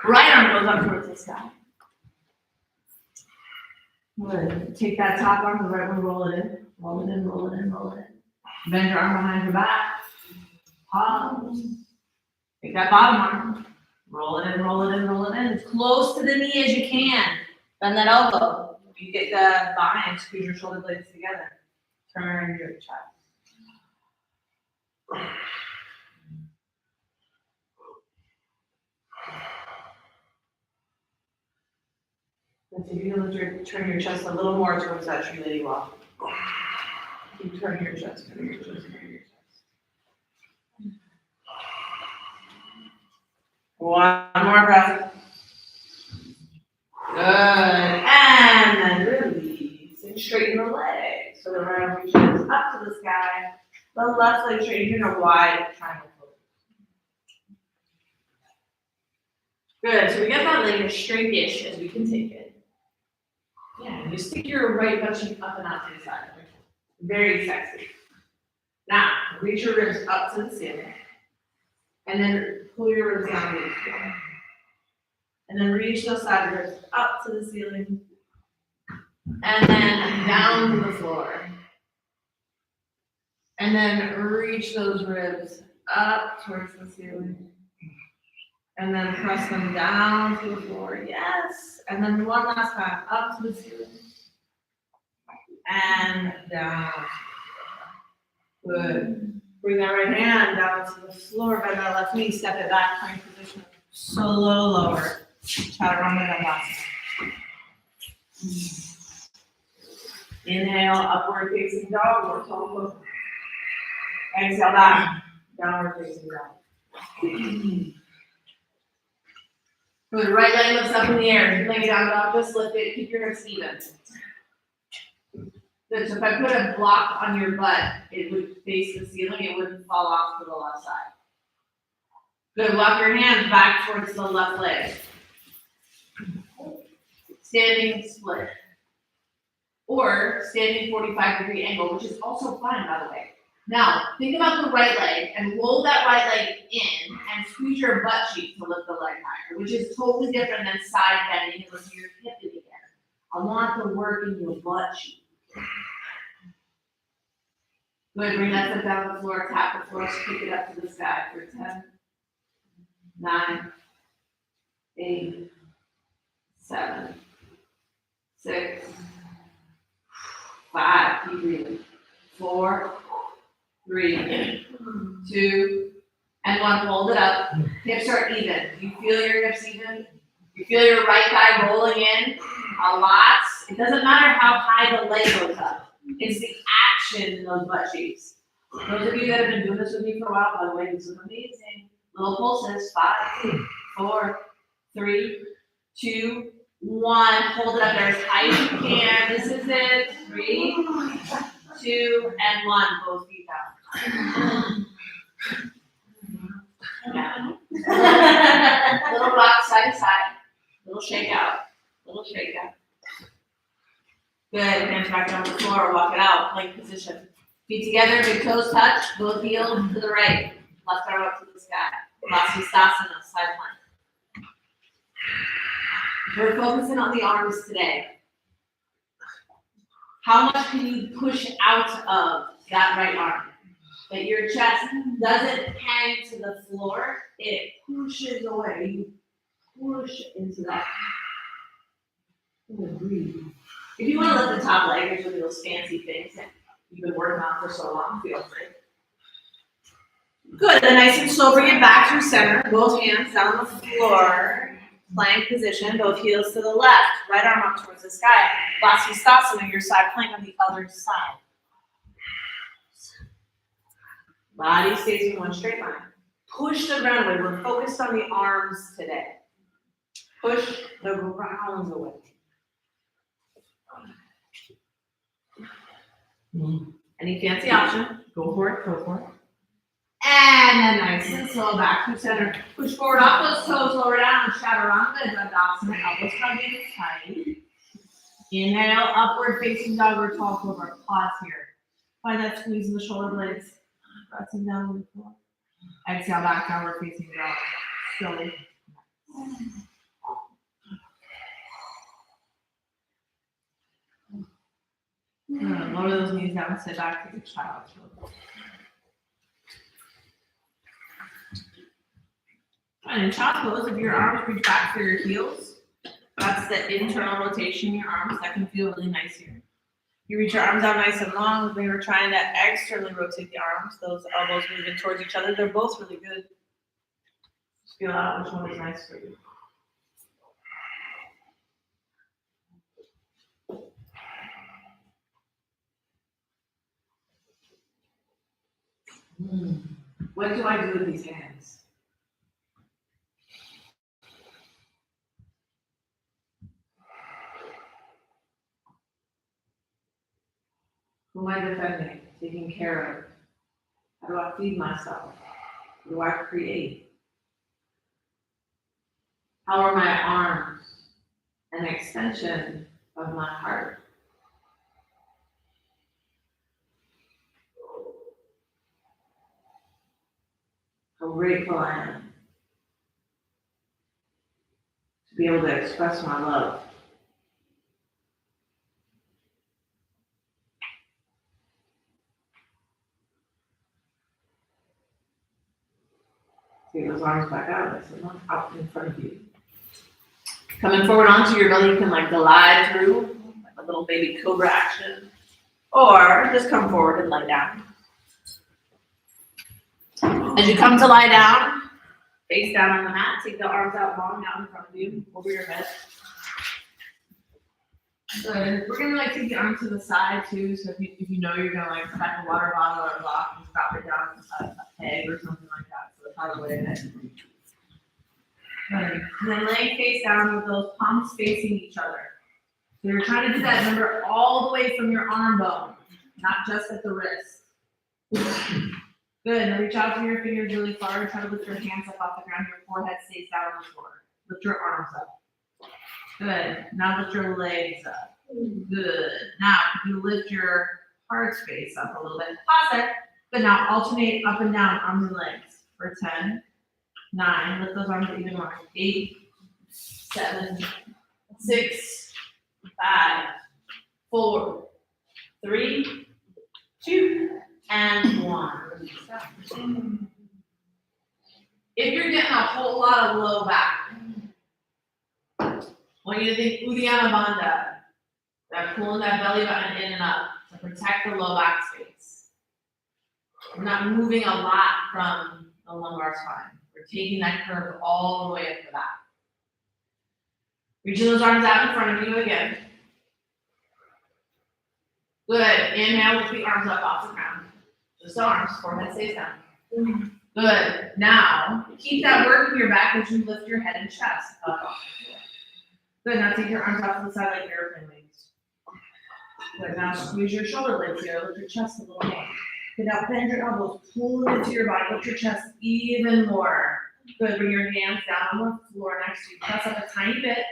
Right arm goes up towards the sky. Good. Take that top arm, the right one, roll it in. Bend your arm behind your back. Pause. Take that bottom arm. Roll it in. As close to the knee as you can. Bend that elbow. You get the bind, squeeze your shoulder blades together. Turn your chest. Let's see, if you turn your chest a little more towards that tree lady walk. Keep turning your chest, turning your chest, turning your chest. One more breath. Good. And then release and straighten the legs. So the right arm reaches up to the sky. The left leg straight in a wide triangle. Good. So we got that leg as straight-ish as we can take it. Yeah, you stick your right butt cheek up and out to the side. Very sexy. Now, reach your ribs up to the ceiling. And then pull your ribs down to the floor. And then reach those side ribs up to the ceiling. And then down to the floor. And then reach those ribs up towards the ceiling. And then press them down to the floor. Yes. And then one last time, up to the ceiling. And down. Good. Bring that right hand down to the floor, bend that left knee, step it back, plank position. Solo lower. Chaturanga Dandasana. Inhale, upward facing dog or tall pose. Exhale back, downward facing dog. Good, right leg lifts up in the air. Lay it down dog, just lift it, keep your hips even. Good, so if I put a block on your butt, it would face the ceiling, it wouldn't fall off to the left side. Good, walk your hands back towards the left leg. Standing split. Or standing 45-degree angle, which is also fine, by the way. Now, think about the right leg and roll that right leg in and squeeze your butt cheek to lift the leg higher, which is totally different than side bending and lifting your hip together. I want the work in your butt cheek. Good, bring that foot down the floor, tap the floor, kick it up to the sky for 10, 9, 8, 7, 6, 5, keep breathing, 4, 3, 2, and 1, hold it up. Hips are even. You feel your hips even? You feel your right thigh rolling in a lot? It doesn't matter how high the leg goes up. It's the action in those butt cheeks. Those of you that have been doing this with me for a while, by the way, this is amazing. Little pulses, 5, 4, 3, 2, 1. Hold it up there as high as you can. This is it. 3, 2, and 1. Both feet down. Yeah. Little rock side to side. Little shake out. Little shake out. Good. Hands back down on the floor. Walk it out. Plank position. Feet together. Big toes touch. Both heels to the right. Left arm up to the sky. Vasisthasana. Side plank. We're focusing on the arms today. How much can you push out of that right arm? That your chest doesn't hang to the floor, it pushes away. You push into that. Breathe. If you want to lift the top leg, there's really those fancy things that you've been working on for so long, feel free. Good, then nice and slow, bring it back through center, both hands down the floor, plank position, both heels to the left, right arm up towards the sky. Vasisthasana, your side plank on the other side. Body stays in one straight line. Push the ground away. We're focused on the arms today. Push the ground away. Any fancy option? Go for it, go for it. And then nice and slow back to center. Push forward off those toes, lower down. Chaturanga Dandasana. Elbows tugging tight. Inhale, upward facing dog or tall cobra. Pause here. Find that squeeze in the shoulder blades. Pressing down on the floor. Exhale, back downward facing dog. Slowly. Lower those knees down, sit back, take a child's pose. And in child's pose, if your arms reach back for your heels, that's the internal rotation in your arms. That can feel really nice here. You reach your arms out nice and long. We were trying to externally rotate the arms, those elbows moving towards each other. They're both really good. Just feel out which one is nice for you. What do I do with these hands? Who am I defending, taking care of? How do I feed myself? What do I create? How are my arms an extension of my heart? How grateful I am to be able to express my love. Take those arms back out, I said, look out in front of you. Coming forward onto your belly, you can like glide through, like a little baby cobra action. Or just come forward and lie down. As you come to lie down, face down on the mat, take the arms out long out in front of you, over your head. Good. We're gonna like take the arms to the side too, so if you know you're gonna like crack a water bottle or a block and drop it down on a peg or something like that, so it's out of the way of it. Good. And then laying face down with those palms facing each other. So you're trying to do that, remember, all the way from your arm bone, not just at the wrist. Good. Now reach out to your fingers really far. Try to lift your hands up off the ground. Your forehead stays down on the floor. Lift your arms up. Good. Now lift your legs up. Good. Now you lift your heart space up a little bit. Pause there. Good. Now alternate up and down arms and legs for 10, 9. Lift those arms even more. 8, 7, 6, 5, 4, 3, 2, and 1. If you're getting a whole lot of low back, I want you to think Uddiyana Bandha. That pulling that belly button in and up to protect the low back space. We're not moving a lot from the lumbar spine. We're taking that curve all the way up the back. Reaching those arms out in front of you again. Good. Inhale, lift the arms up off the ground. Just arms, forehead stays down. Good. Now, keep that work in your back as you lift your head and chest up. Good. Now take your arms out to the side like airplane wings. Good. Now squeeze your shoulder blades here. Lift your chest a little more. Good. Now bend your elbows, pull into your body. Lift your chest even more. Good. Bring your hands down on the floor next to you. Press up a tiny bit.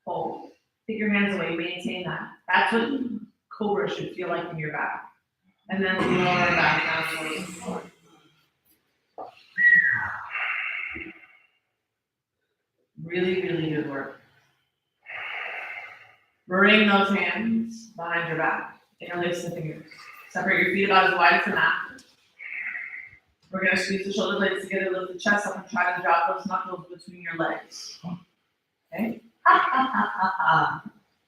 Hold. Take your hands away. Maintain that. That's what cobra should feel like in your back. And then lower back down towards the floor. Really, really good work. Bring those hands behind your back. Interlace the fingers. Separate your feet about as wide as the mat. We're going to squeeze the shoulder blades together, lift the chest up, and try to drop those knuckles between your legs. Okay?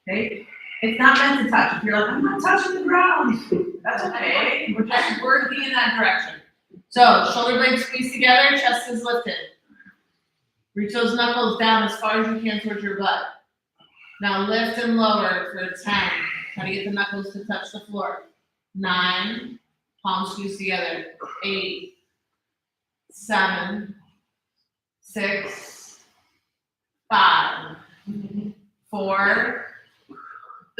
Okay? It's not meant to touch. If you're like, I'm not touching the ground, that's okay. We're just working in that direction. So, shoulder blades squeeze together, chest is lifted. Reach those knuckles down as far as you can towards your butt. Now lift and lower for 10. Try to get the knuckles to touch the floor. 9. Palms squeeze together. 8, 7, 6, 5, 4,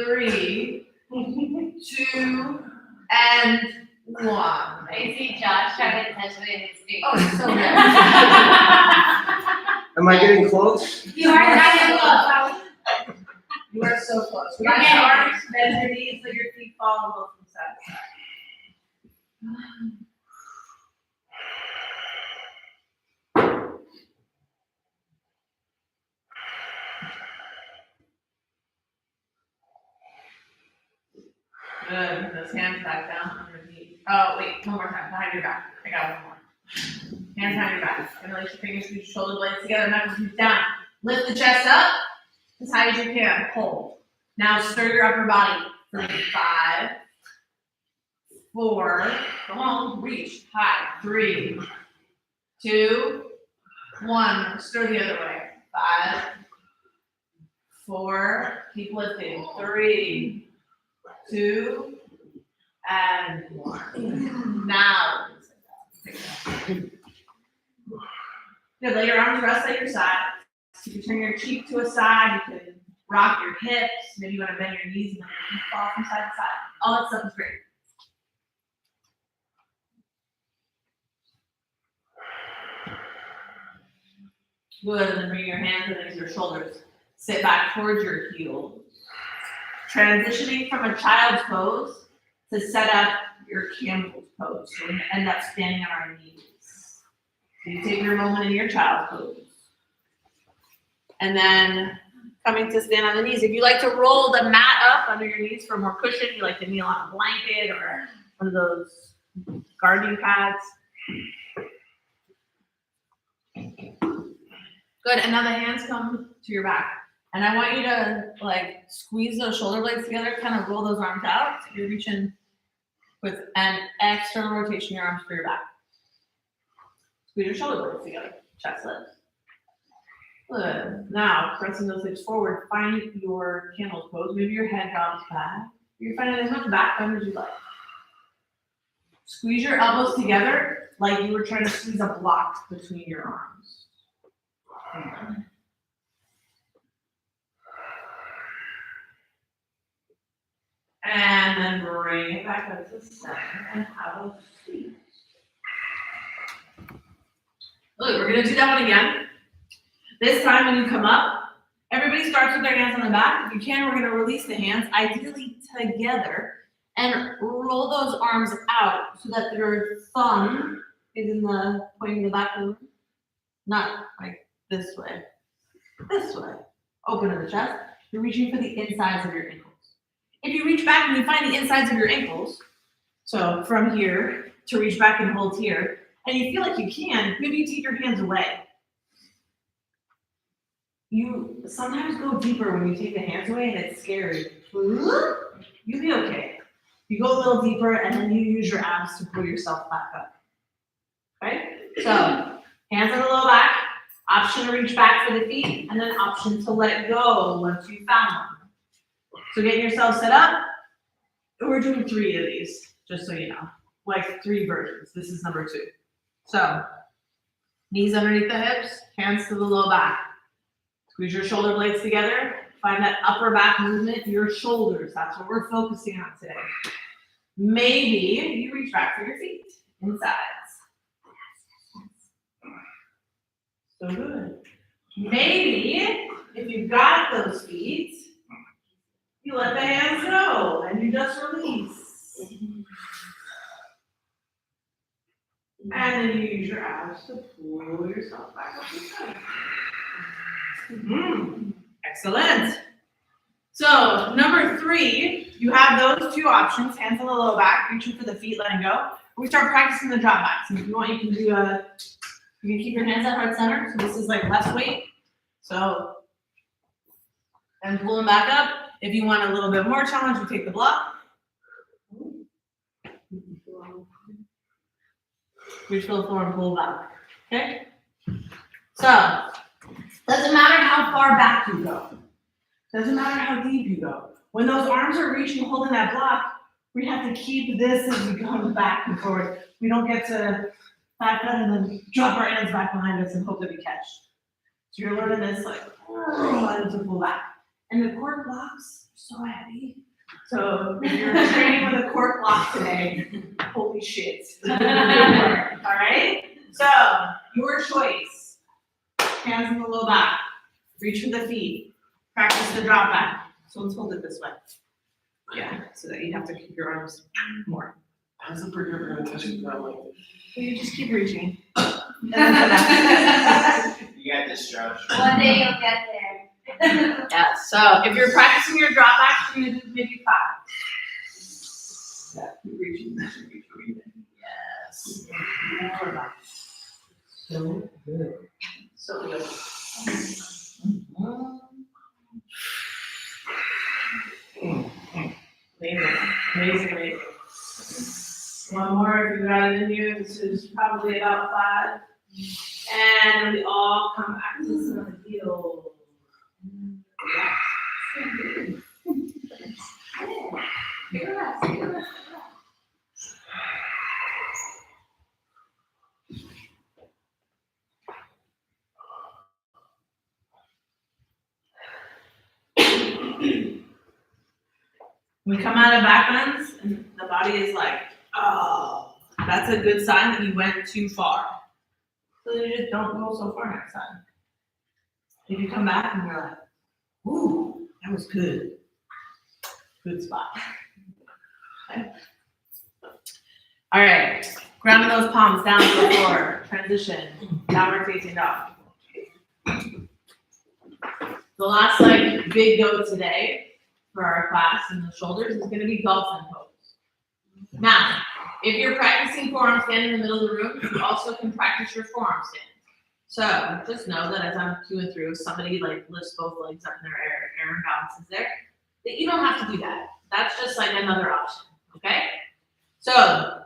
3, 2, and 1. I see Josh trying to touch me in his feet. Oh, it's so good. Am I getting close? You are kind of close. You are so close. You're Raise getting your arms, bend your knees, let your feet fall and go from side to side. Good. Those hands back down underneath. Oh, wait, one more time. Behind your back. I got one more. Hands behind your back. Interlace your fingers, squeeze your shoulder blades together, knuckles deep down. Lift the chest up as high as you can. Hold. Now stir your upper body. 3, 5, 4. Come on, reach. High. 3, 2, 1. Stir the other way. 5, 4. Keep lifting. 3, 2, And one. Now. Good, let your arms rest at your sides. You can turn your cheek to a side, you can rock your hips, maybe you want to bend your knees and let your feet fall from side to side. All that stuff is great. Good, and then bring your hands underneath your shoulders. Sit back towards your heels. Transitioning from a child's pose to set up your camel's pose. So we're gonna end up standing on our knees. So you take your moment in your child's pose. And then coming to stand on the knees. If you like to roll the mat up under your knees for more cushion, you like to kneel on a blanket or one of those gardening pads. Good, and now the hands come to your back. And I want you to like squeeze those shoulder blades together, kind of roll those arms out. So you're reaching with an external rotation, your arms for your back. Squeeze your shoulder blades together, chest lifts. Good. Now, pressing those hips forward, find your camel's pose. Maybe your head drops back. You're finding as much back bend as you like. Squeeze your elbows together like you were trying to squeeze a block between your arms. And then bring it back up to center and have a seat. Look, we're gonna do that one again. This time when you come up, everybody starts with their hands on the back. If you can, we're gonna release the hands, ideally together, and roll those arms out so that your thumb is in the pointing the back of the room. Not like this way. This way. Open to the chest. You're reaching for the insides of your ankles. If you reach back and you find the insides of your ankles, so from here to reach back and hold here, and you feel like you can, maybe you take your hands away. You sometimes go deeper when you take the hands away and it's scary. You'll be okay. You go a little deeper and then you use your abs to pull yourself back up. Okay? So, hands on the low back, option to reach back for the feet, and then option to let go once you found one. So getting yourself set up, we're doing 3 of these, just so you know. Like 3 versions. This is number 2. So, knees underneath the hips, hands to the low back. Squeeze your shoulder blades together. Find that upper back movement, your shoulders. That's what we're focusing on today. Maybe you reach back for your feet, insides. So good. Maybe if you've got those feet, you let the hands go and you just release. And then you use your abs to pull yourself back up inside. Excellent. So number 3, you have those 2 options, hands on the low back, reaching for the feet, letting go. We start practicing the drop backs. And if you want, you can do you can keep your hands at heart center. So this is like less weight. So, and pull them back up. If you want a little bit more challenge, you take the block. Reach for the floor and pull back. Okay? So, doesn't matter how far back you go. Doesn't matter how deep you go. When those arms are reaching, holding that block, we have to keep this as we go back and forward. We don't get to back up and then drop our hands back behind us and hope that we catch. So you're learning this like, and to pull back. And the cork blocks are so heavy. So if you're training with a cork block today, holy shit. All right? So, your choice. Hands in the low back. Reach for the feet. Practice the drop back. So let's hold it this way. Yeah, so that you have to keep your arms more. How's the burger going to touch it down like this? So you just keep reaching. You got this, Josh. One day you'll get there. Yeah, so if you're practicing your drop back, you're going to do maybe 5. Yeah, keep reaching. Keep reaching. Yes. More back. So good. So good. Amazing, amazing, amazing. One more if you got it in you. This is probably about 5. And we all come back to some heels. We come out of back bends and the body is like, oh, that's a good sign that you went too far. So you just don't go so far next time. If you come back and you're like, ooh, that was good. Good spot. Okay. All right, grabbing those palms down to the floor, transition, downward facing dog. The last like big go today for our class in the shoulders is gonna be dolphin pose. Now, if you're practicing forearm stand in the middle of the room, you also can practice your forearm stand. So just know that as I'm doing through, if somebody like lifts both legs up in their air and balances there, that you don't have to do that. That's just like another option, okay? So,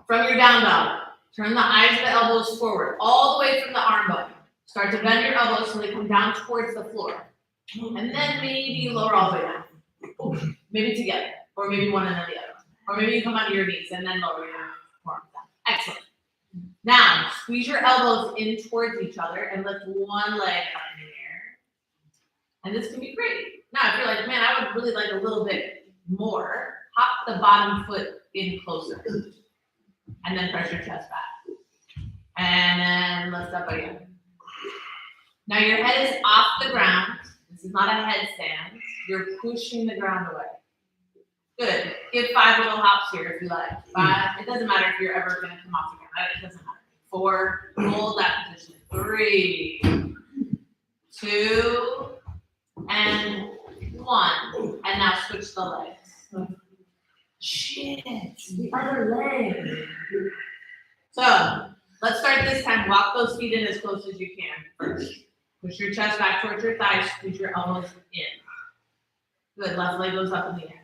from your down dog, turn the eyes of the elbows forward, all the way from the arm bone. Start to bend your elbows so they come down towards the floor. And then maybe lower all the way down. Maybe together, or maybe one and then the other. Or maybe you come onto your knees and then lower your arms down. Excellent. Now, squeeze your elbows in towards each other and lift one leg up in the air. And this can be great. Now, if you're like, man, I would really like a little bit more, hop the bottom foot in closer. And then press your chest back. And then lift up again. Now your head is off the ground. This is not a headstand. You're pushing the ground away. Good. Give 5 little hops here if you like. 5. It doesn't matter if you're ever going to come off the ground. It doesn't matter. 4. Hold that position. 3, 2, and 1. And now switch the legs. Shit. The other leg. So let's start this time. Walk those feet in as close as you can first. Push your chest back towards your thighs. Squeeze your elbows in. Good. Left leg goes up in the air.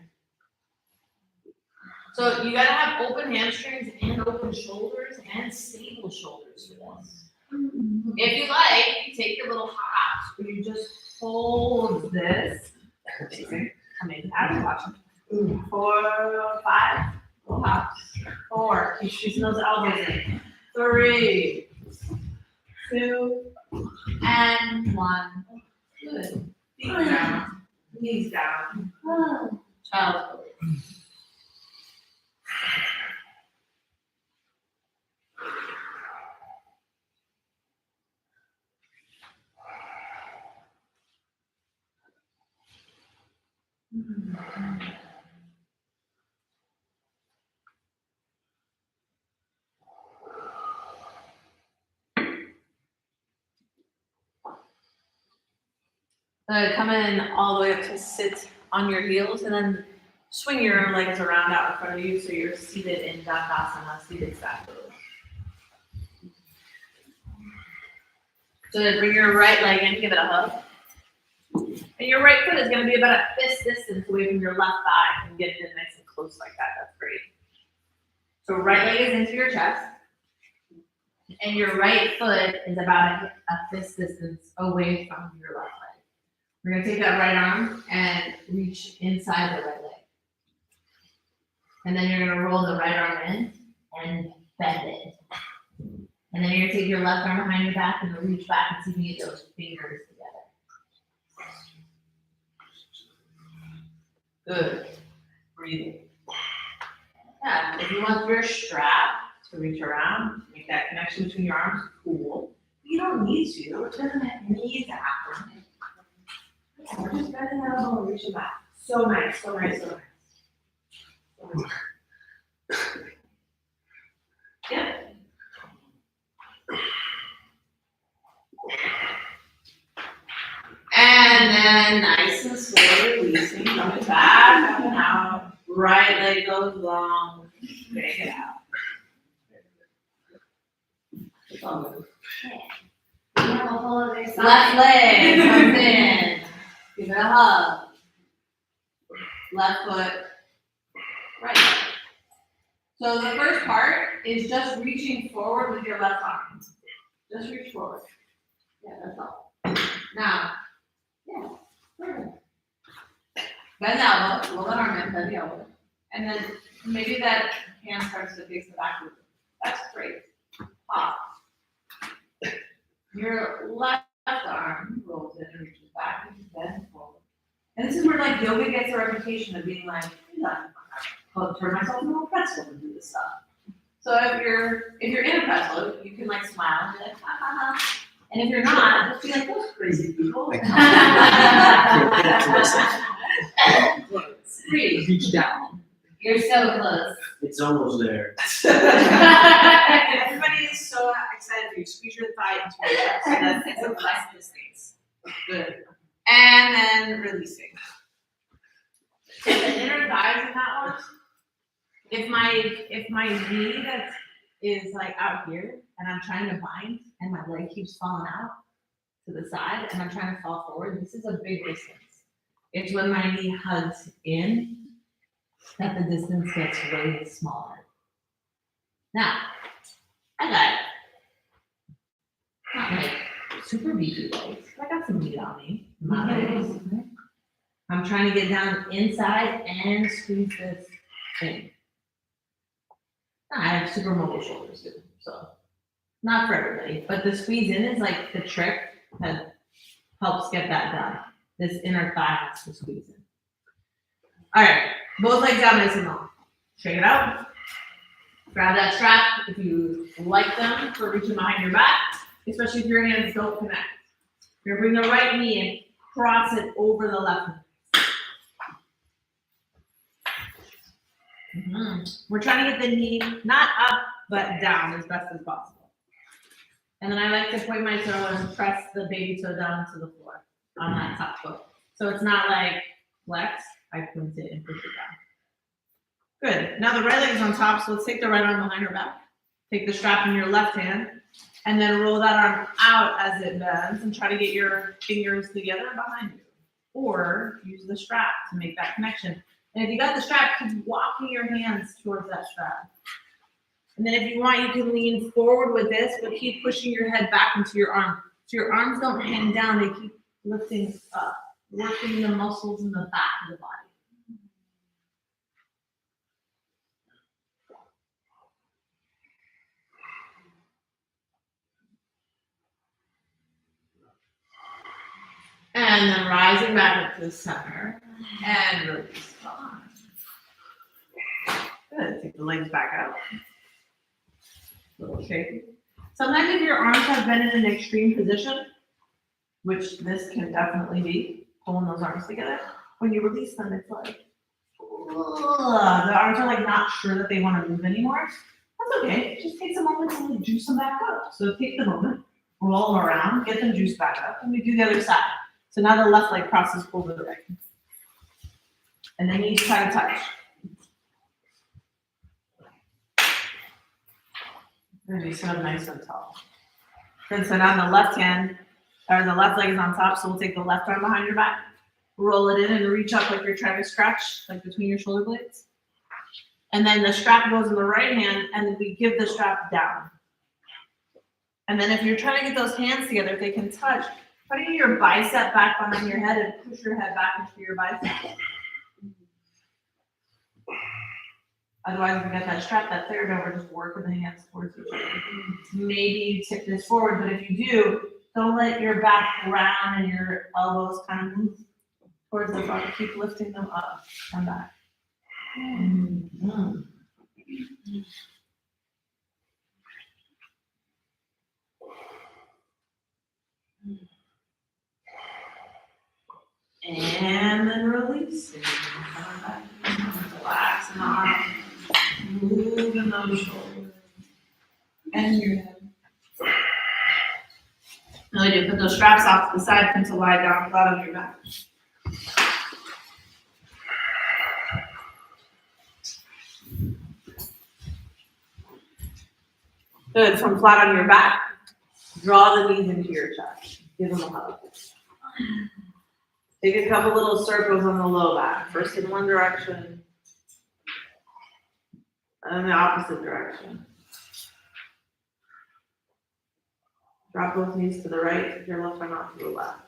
So you gotta have open hamstrings and open shoulders and stable shoulders for this. If you like, you take your little hops where you just hold this. Coming out and watching. 4, 5. Little hops. 4. Keep squeezing those elbows in. 3, 2, and 1. Good. Feet down. Knees down. Child's pose. Come in all the way up to sit on your heels and then swing your legs around out in front of you so you're seated in Dandasana, seated staff pose. So then bring your right leg in, give it a hug. And your right foot is going to be about a fist distance away from your left thigh and get it in nice and close like that. That's great. So right leg is into your chest. And your right foot is about a fist distance away from your left leg. We're going to take that right arm and reach inside the right leg. And then you're going to roll the right arm in and bend it. And then you're going to take your left arm behind your back and reach back and see if you can get those fingers together. Good. Breathing. Yeah, if you want your strap to reach around, make that connection between your arms, cool. You don't need to. It doesn't need to happen. Yeah, we're just bending that elbow and reaching back. So nice, so nice, so nice. Yeah. And then nice and slow releasing, coming back up and out. Right leg goes long. Take it out. It's all good. Left leg comes in. Give it a hug. Left foot. Right leg. So the first part is just reaching forward with your left arm. Just reach forward. Yeah, that's all. Now, yeah, perfect. Bend the elbow, roll that arm in, bend the elbow. And then maybe that hand starts to face the back of you. That's great. Pop. Your left arm rolls in and reaches back and bend forward. And this is where like yoga gets a reputation of being like, I'll turn myself into a pretzel and do this stuff. So if you're in a pretzel, you can like smile and be like, ha ha ha. And if you're not, just be like, those crazy people. Squeeze. Reach down. You're so close. It's almost there. Everybody is so excited for you. Squeeze your thigh into your chest. So that's it's a less distance. Good. And then releasing. So the inner thighs in that one. If my knee that is like out here and I'm trying to bind and my leg keeps falling out to the side and I'm trying to fall forward, this is a big distance. It's when my knee hugs in that the distance gets way smaller. Now, I got not like super beefy legs. I got some meat on me. I'm trying to get down inside and squeeze this in. I have super mobile shoulders too, so not for everybody. But the squeeze in is like the trick that helps get that done. This inner thigh has to squeeze in. All right, both legs out nice and long. Shake it out. Grab that strap if you like them for reaching behind your back, especially if your hands don't connect. You're gonna bring the right knee and cross it over the left knee. We're trying to get the knee not up but down as best as possible. And then I like to point my toe and press the baby toe down to the floor on that top foot. So it's not like flex, I point it and push it down. Good. Now the right leg is on top, so let's take the right arm behind her back. Take the strap in your left hand and then roll that arm out as it bends and try to get your fingers together behind you. Or use the strap to make that connection. And if you got the strap, keep walking your hands towards that strap. And then if you want, you can lean forward with this, but keep pushing your head back into your arm. So your arms don't hang down, they keep lifting up, working the muscles in the back of the body. And then rising back up to the center and release. Good. Take the legs back out. Little shake. Sometimes if your arms have been in an extreme position, which this can definitely be, pulling those arms together, when you release them, it's like, the arms are like not sure that they want to move anymore. That's okay. It just takes a moment to like juice them back up. So take the moment, roll them around, get them juiced back up, and we do the other side. So now the left leg crosses over the right. And then you try to touch. Gonna be so nice and tall. Good, so now the left hand, or the left leg is on top, so we'll take the left arm behind your back, roll it in and reach up like you're trying to scratch, like between your shoulder blades. And then the strap goes in the right hand, and then we give the strap down. And then if you're trying to get those hands together, if they can touch, putting your bicep back behind your head and push your head back into your bicep. Otherwise, if you get that strap that's there, don't just working the hands towards each other. Maybe tip this forward, but if you do, don't let your back round and your elbows kind of move towards the front. Keep lifting them up and back. Mm-hmm. And then releasing. Coming back. Relaxing the arm. Moving those shoulders. And your head. Now you put those straps off to the side, come to lie down flat on your back. Good. From flat on your back, draw the knees into your chest. Give them a hug. Take a couple little circles on the low back. First in one direction, and then the opposite direction. Drop both knees to the right, take your left arm out to the left.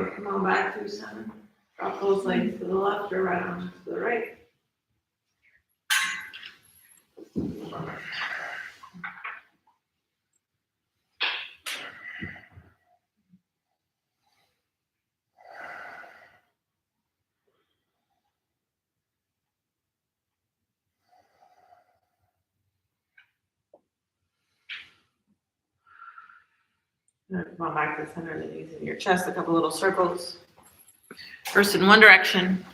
come on back through center. Drop those legs to the left or right on to the right. Come on back to the center of the knees in your chest, a couple little circles. First in one direction.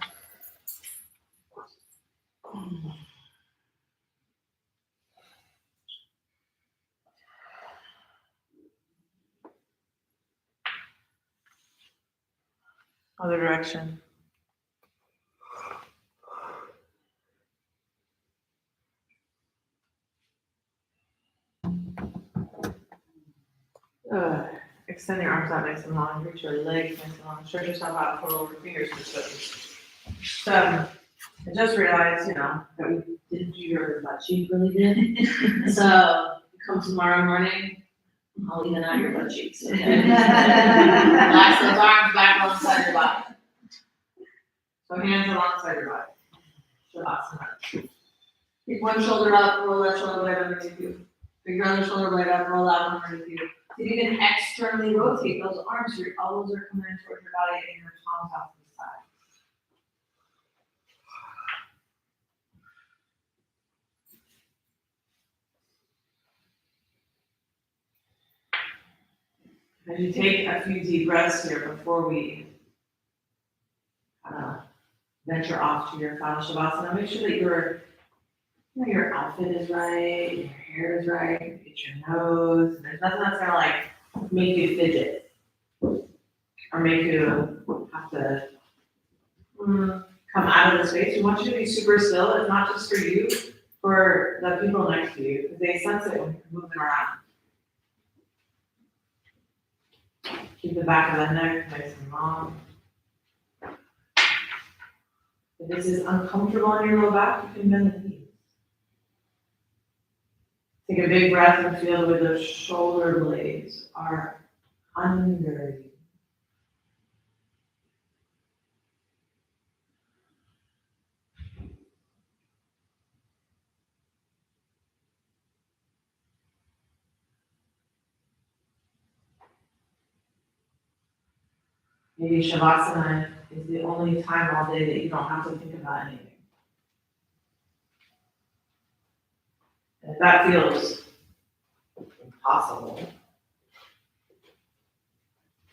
Other direction. Extend your arms out nice and long, reach your legs nice and long, stretch yourself out, pull over fingers to toes. So, I just realized, that we didn't do your butt cheek really good. So, come tomorrow morning, I'll even out your butt cheeks, okay? Relax those arms back alongside your body. So hands alongside your body. Shavasana. Keep one shoulder up, roll that shoulder blade underneath you. Bring your other shoulder blade up, roll that one underneath you. So you can externally rotate those arms, your elbows are coming in towards your body and your palms out to the side. As you take a few deep breaths here before we venture off to your final Shavasana, make sure that your outfit is right, your hair is right, get your nose, and there's nothing that's gonna make you fidget or make you have to come out of the space. We want you to be super still. It's not just for you, for the people next to you, because they sense it when you're moving around. Keep the back of the neck nice and long. If this is uncomfortable on your low back, you can bend the knees. Take a big breath and feel where those shoulder blades are under you. Maybe Shavasana is the only time all day that you don't have to think about anything. And if that feels impossible,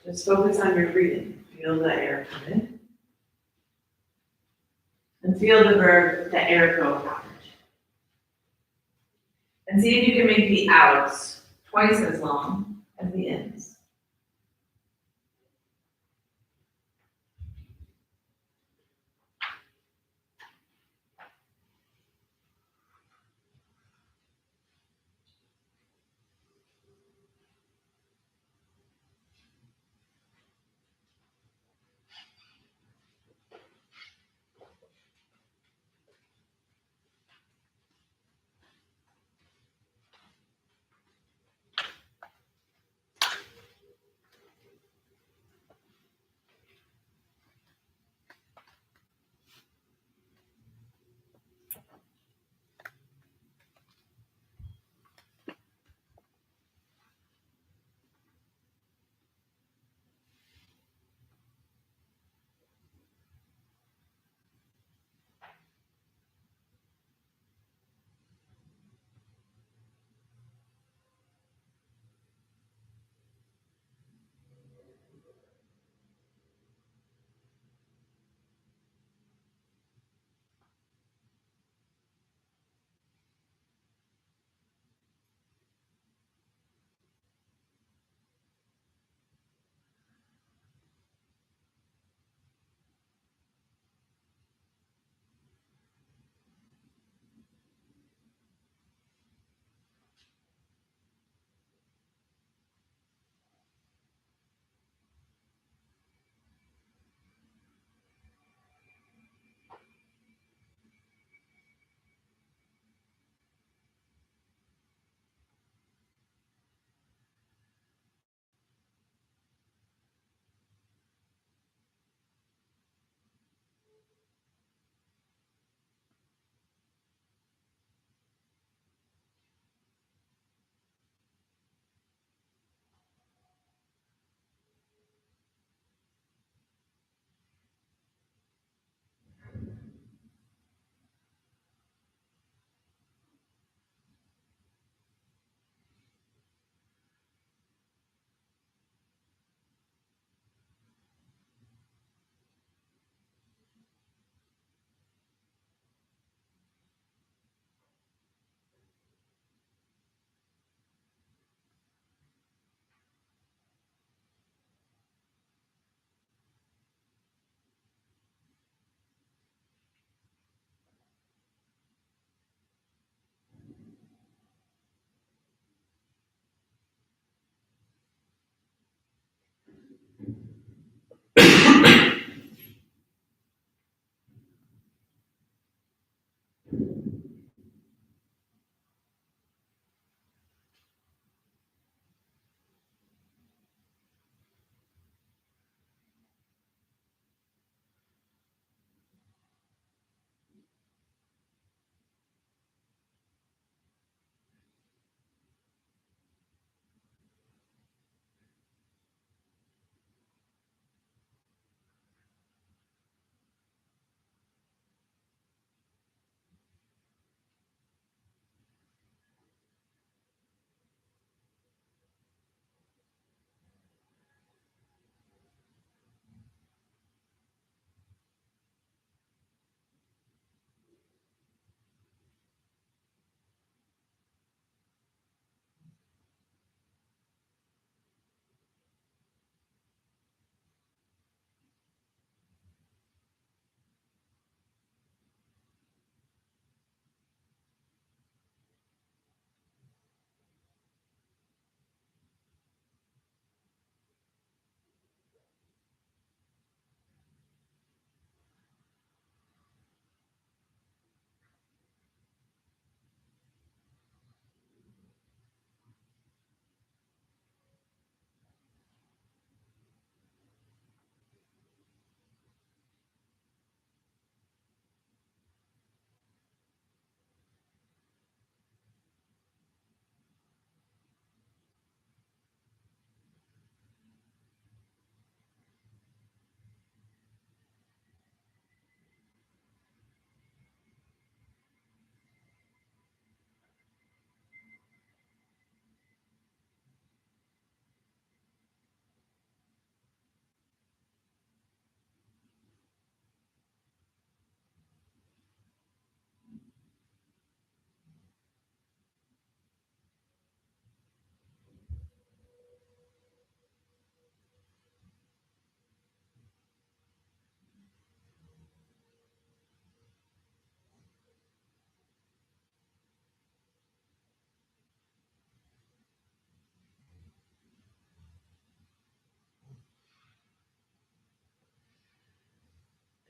just focus on your breathing. Feel the air come in. And feel the air go out. And see if you can make the outs twice as long as the ins.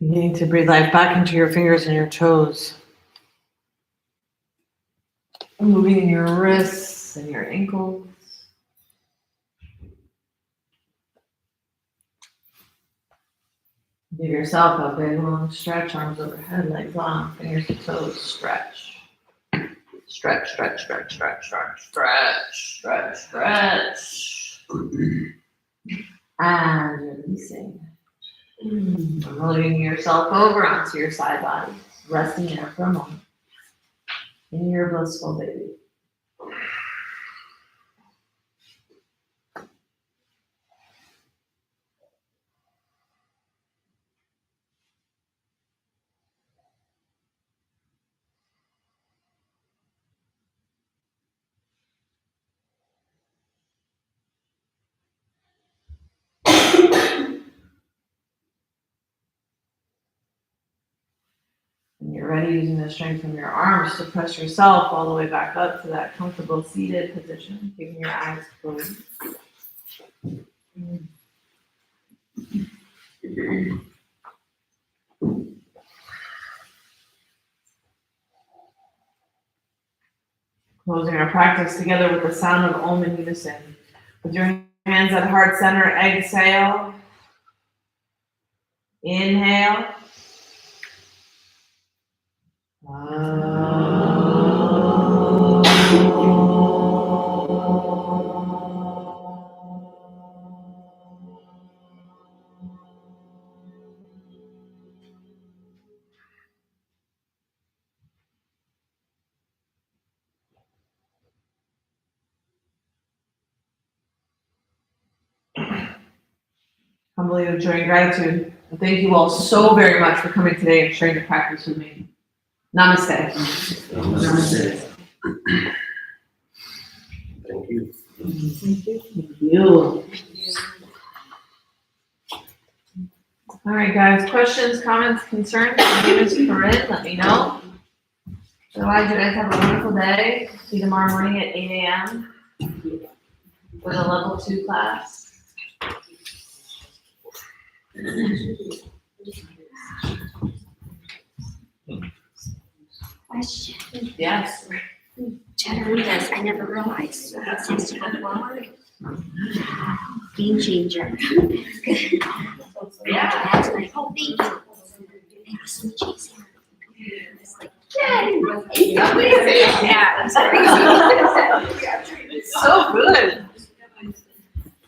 Beginning to breathe life back into your fingers and your toes. Moving your wrists and your ankles. Give yourself a big long stretch, arms overhead, legs on, fingers to toes, stretch. Stretch, stretch, stretch, stretch, stretch, stretch, stretch, stretch. And releasing. Rolling yourself over onto your side body, resting there for a moment. In your blissful baby. When you're ready, using the strength from your arms to press yourself all the way back up to that comfortable seated position, keeping your eyes closed. Closing our practice together with the sound of Om in unison. With your hands at heart center, exhale. Inhale. Humbly enjoying gratitude. And thank you all so very much for coming today and sharing the practice with me. Namaste. Namaste. Thank you. Thank you. All right, guys. Questions, comments, concerns? My name is Corinne. Let me know. Otherwise, you guys have a wonderful day. See you tomorrow morning at 8 a.m. for the level 2 class. Question. Yes. Cheddar does, I never realized, it seems to go forward. Game changer. Yeah. That's like, oh, thank you. They asked me cheese. It's like, yay. Amazing. Yeah, I'm sorry. It's so good.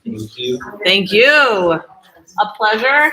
Thank you. Thank you. A pleasure.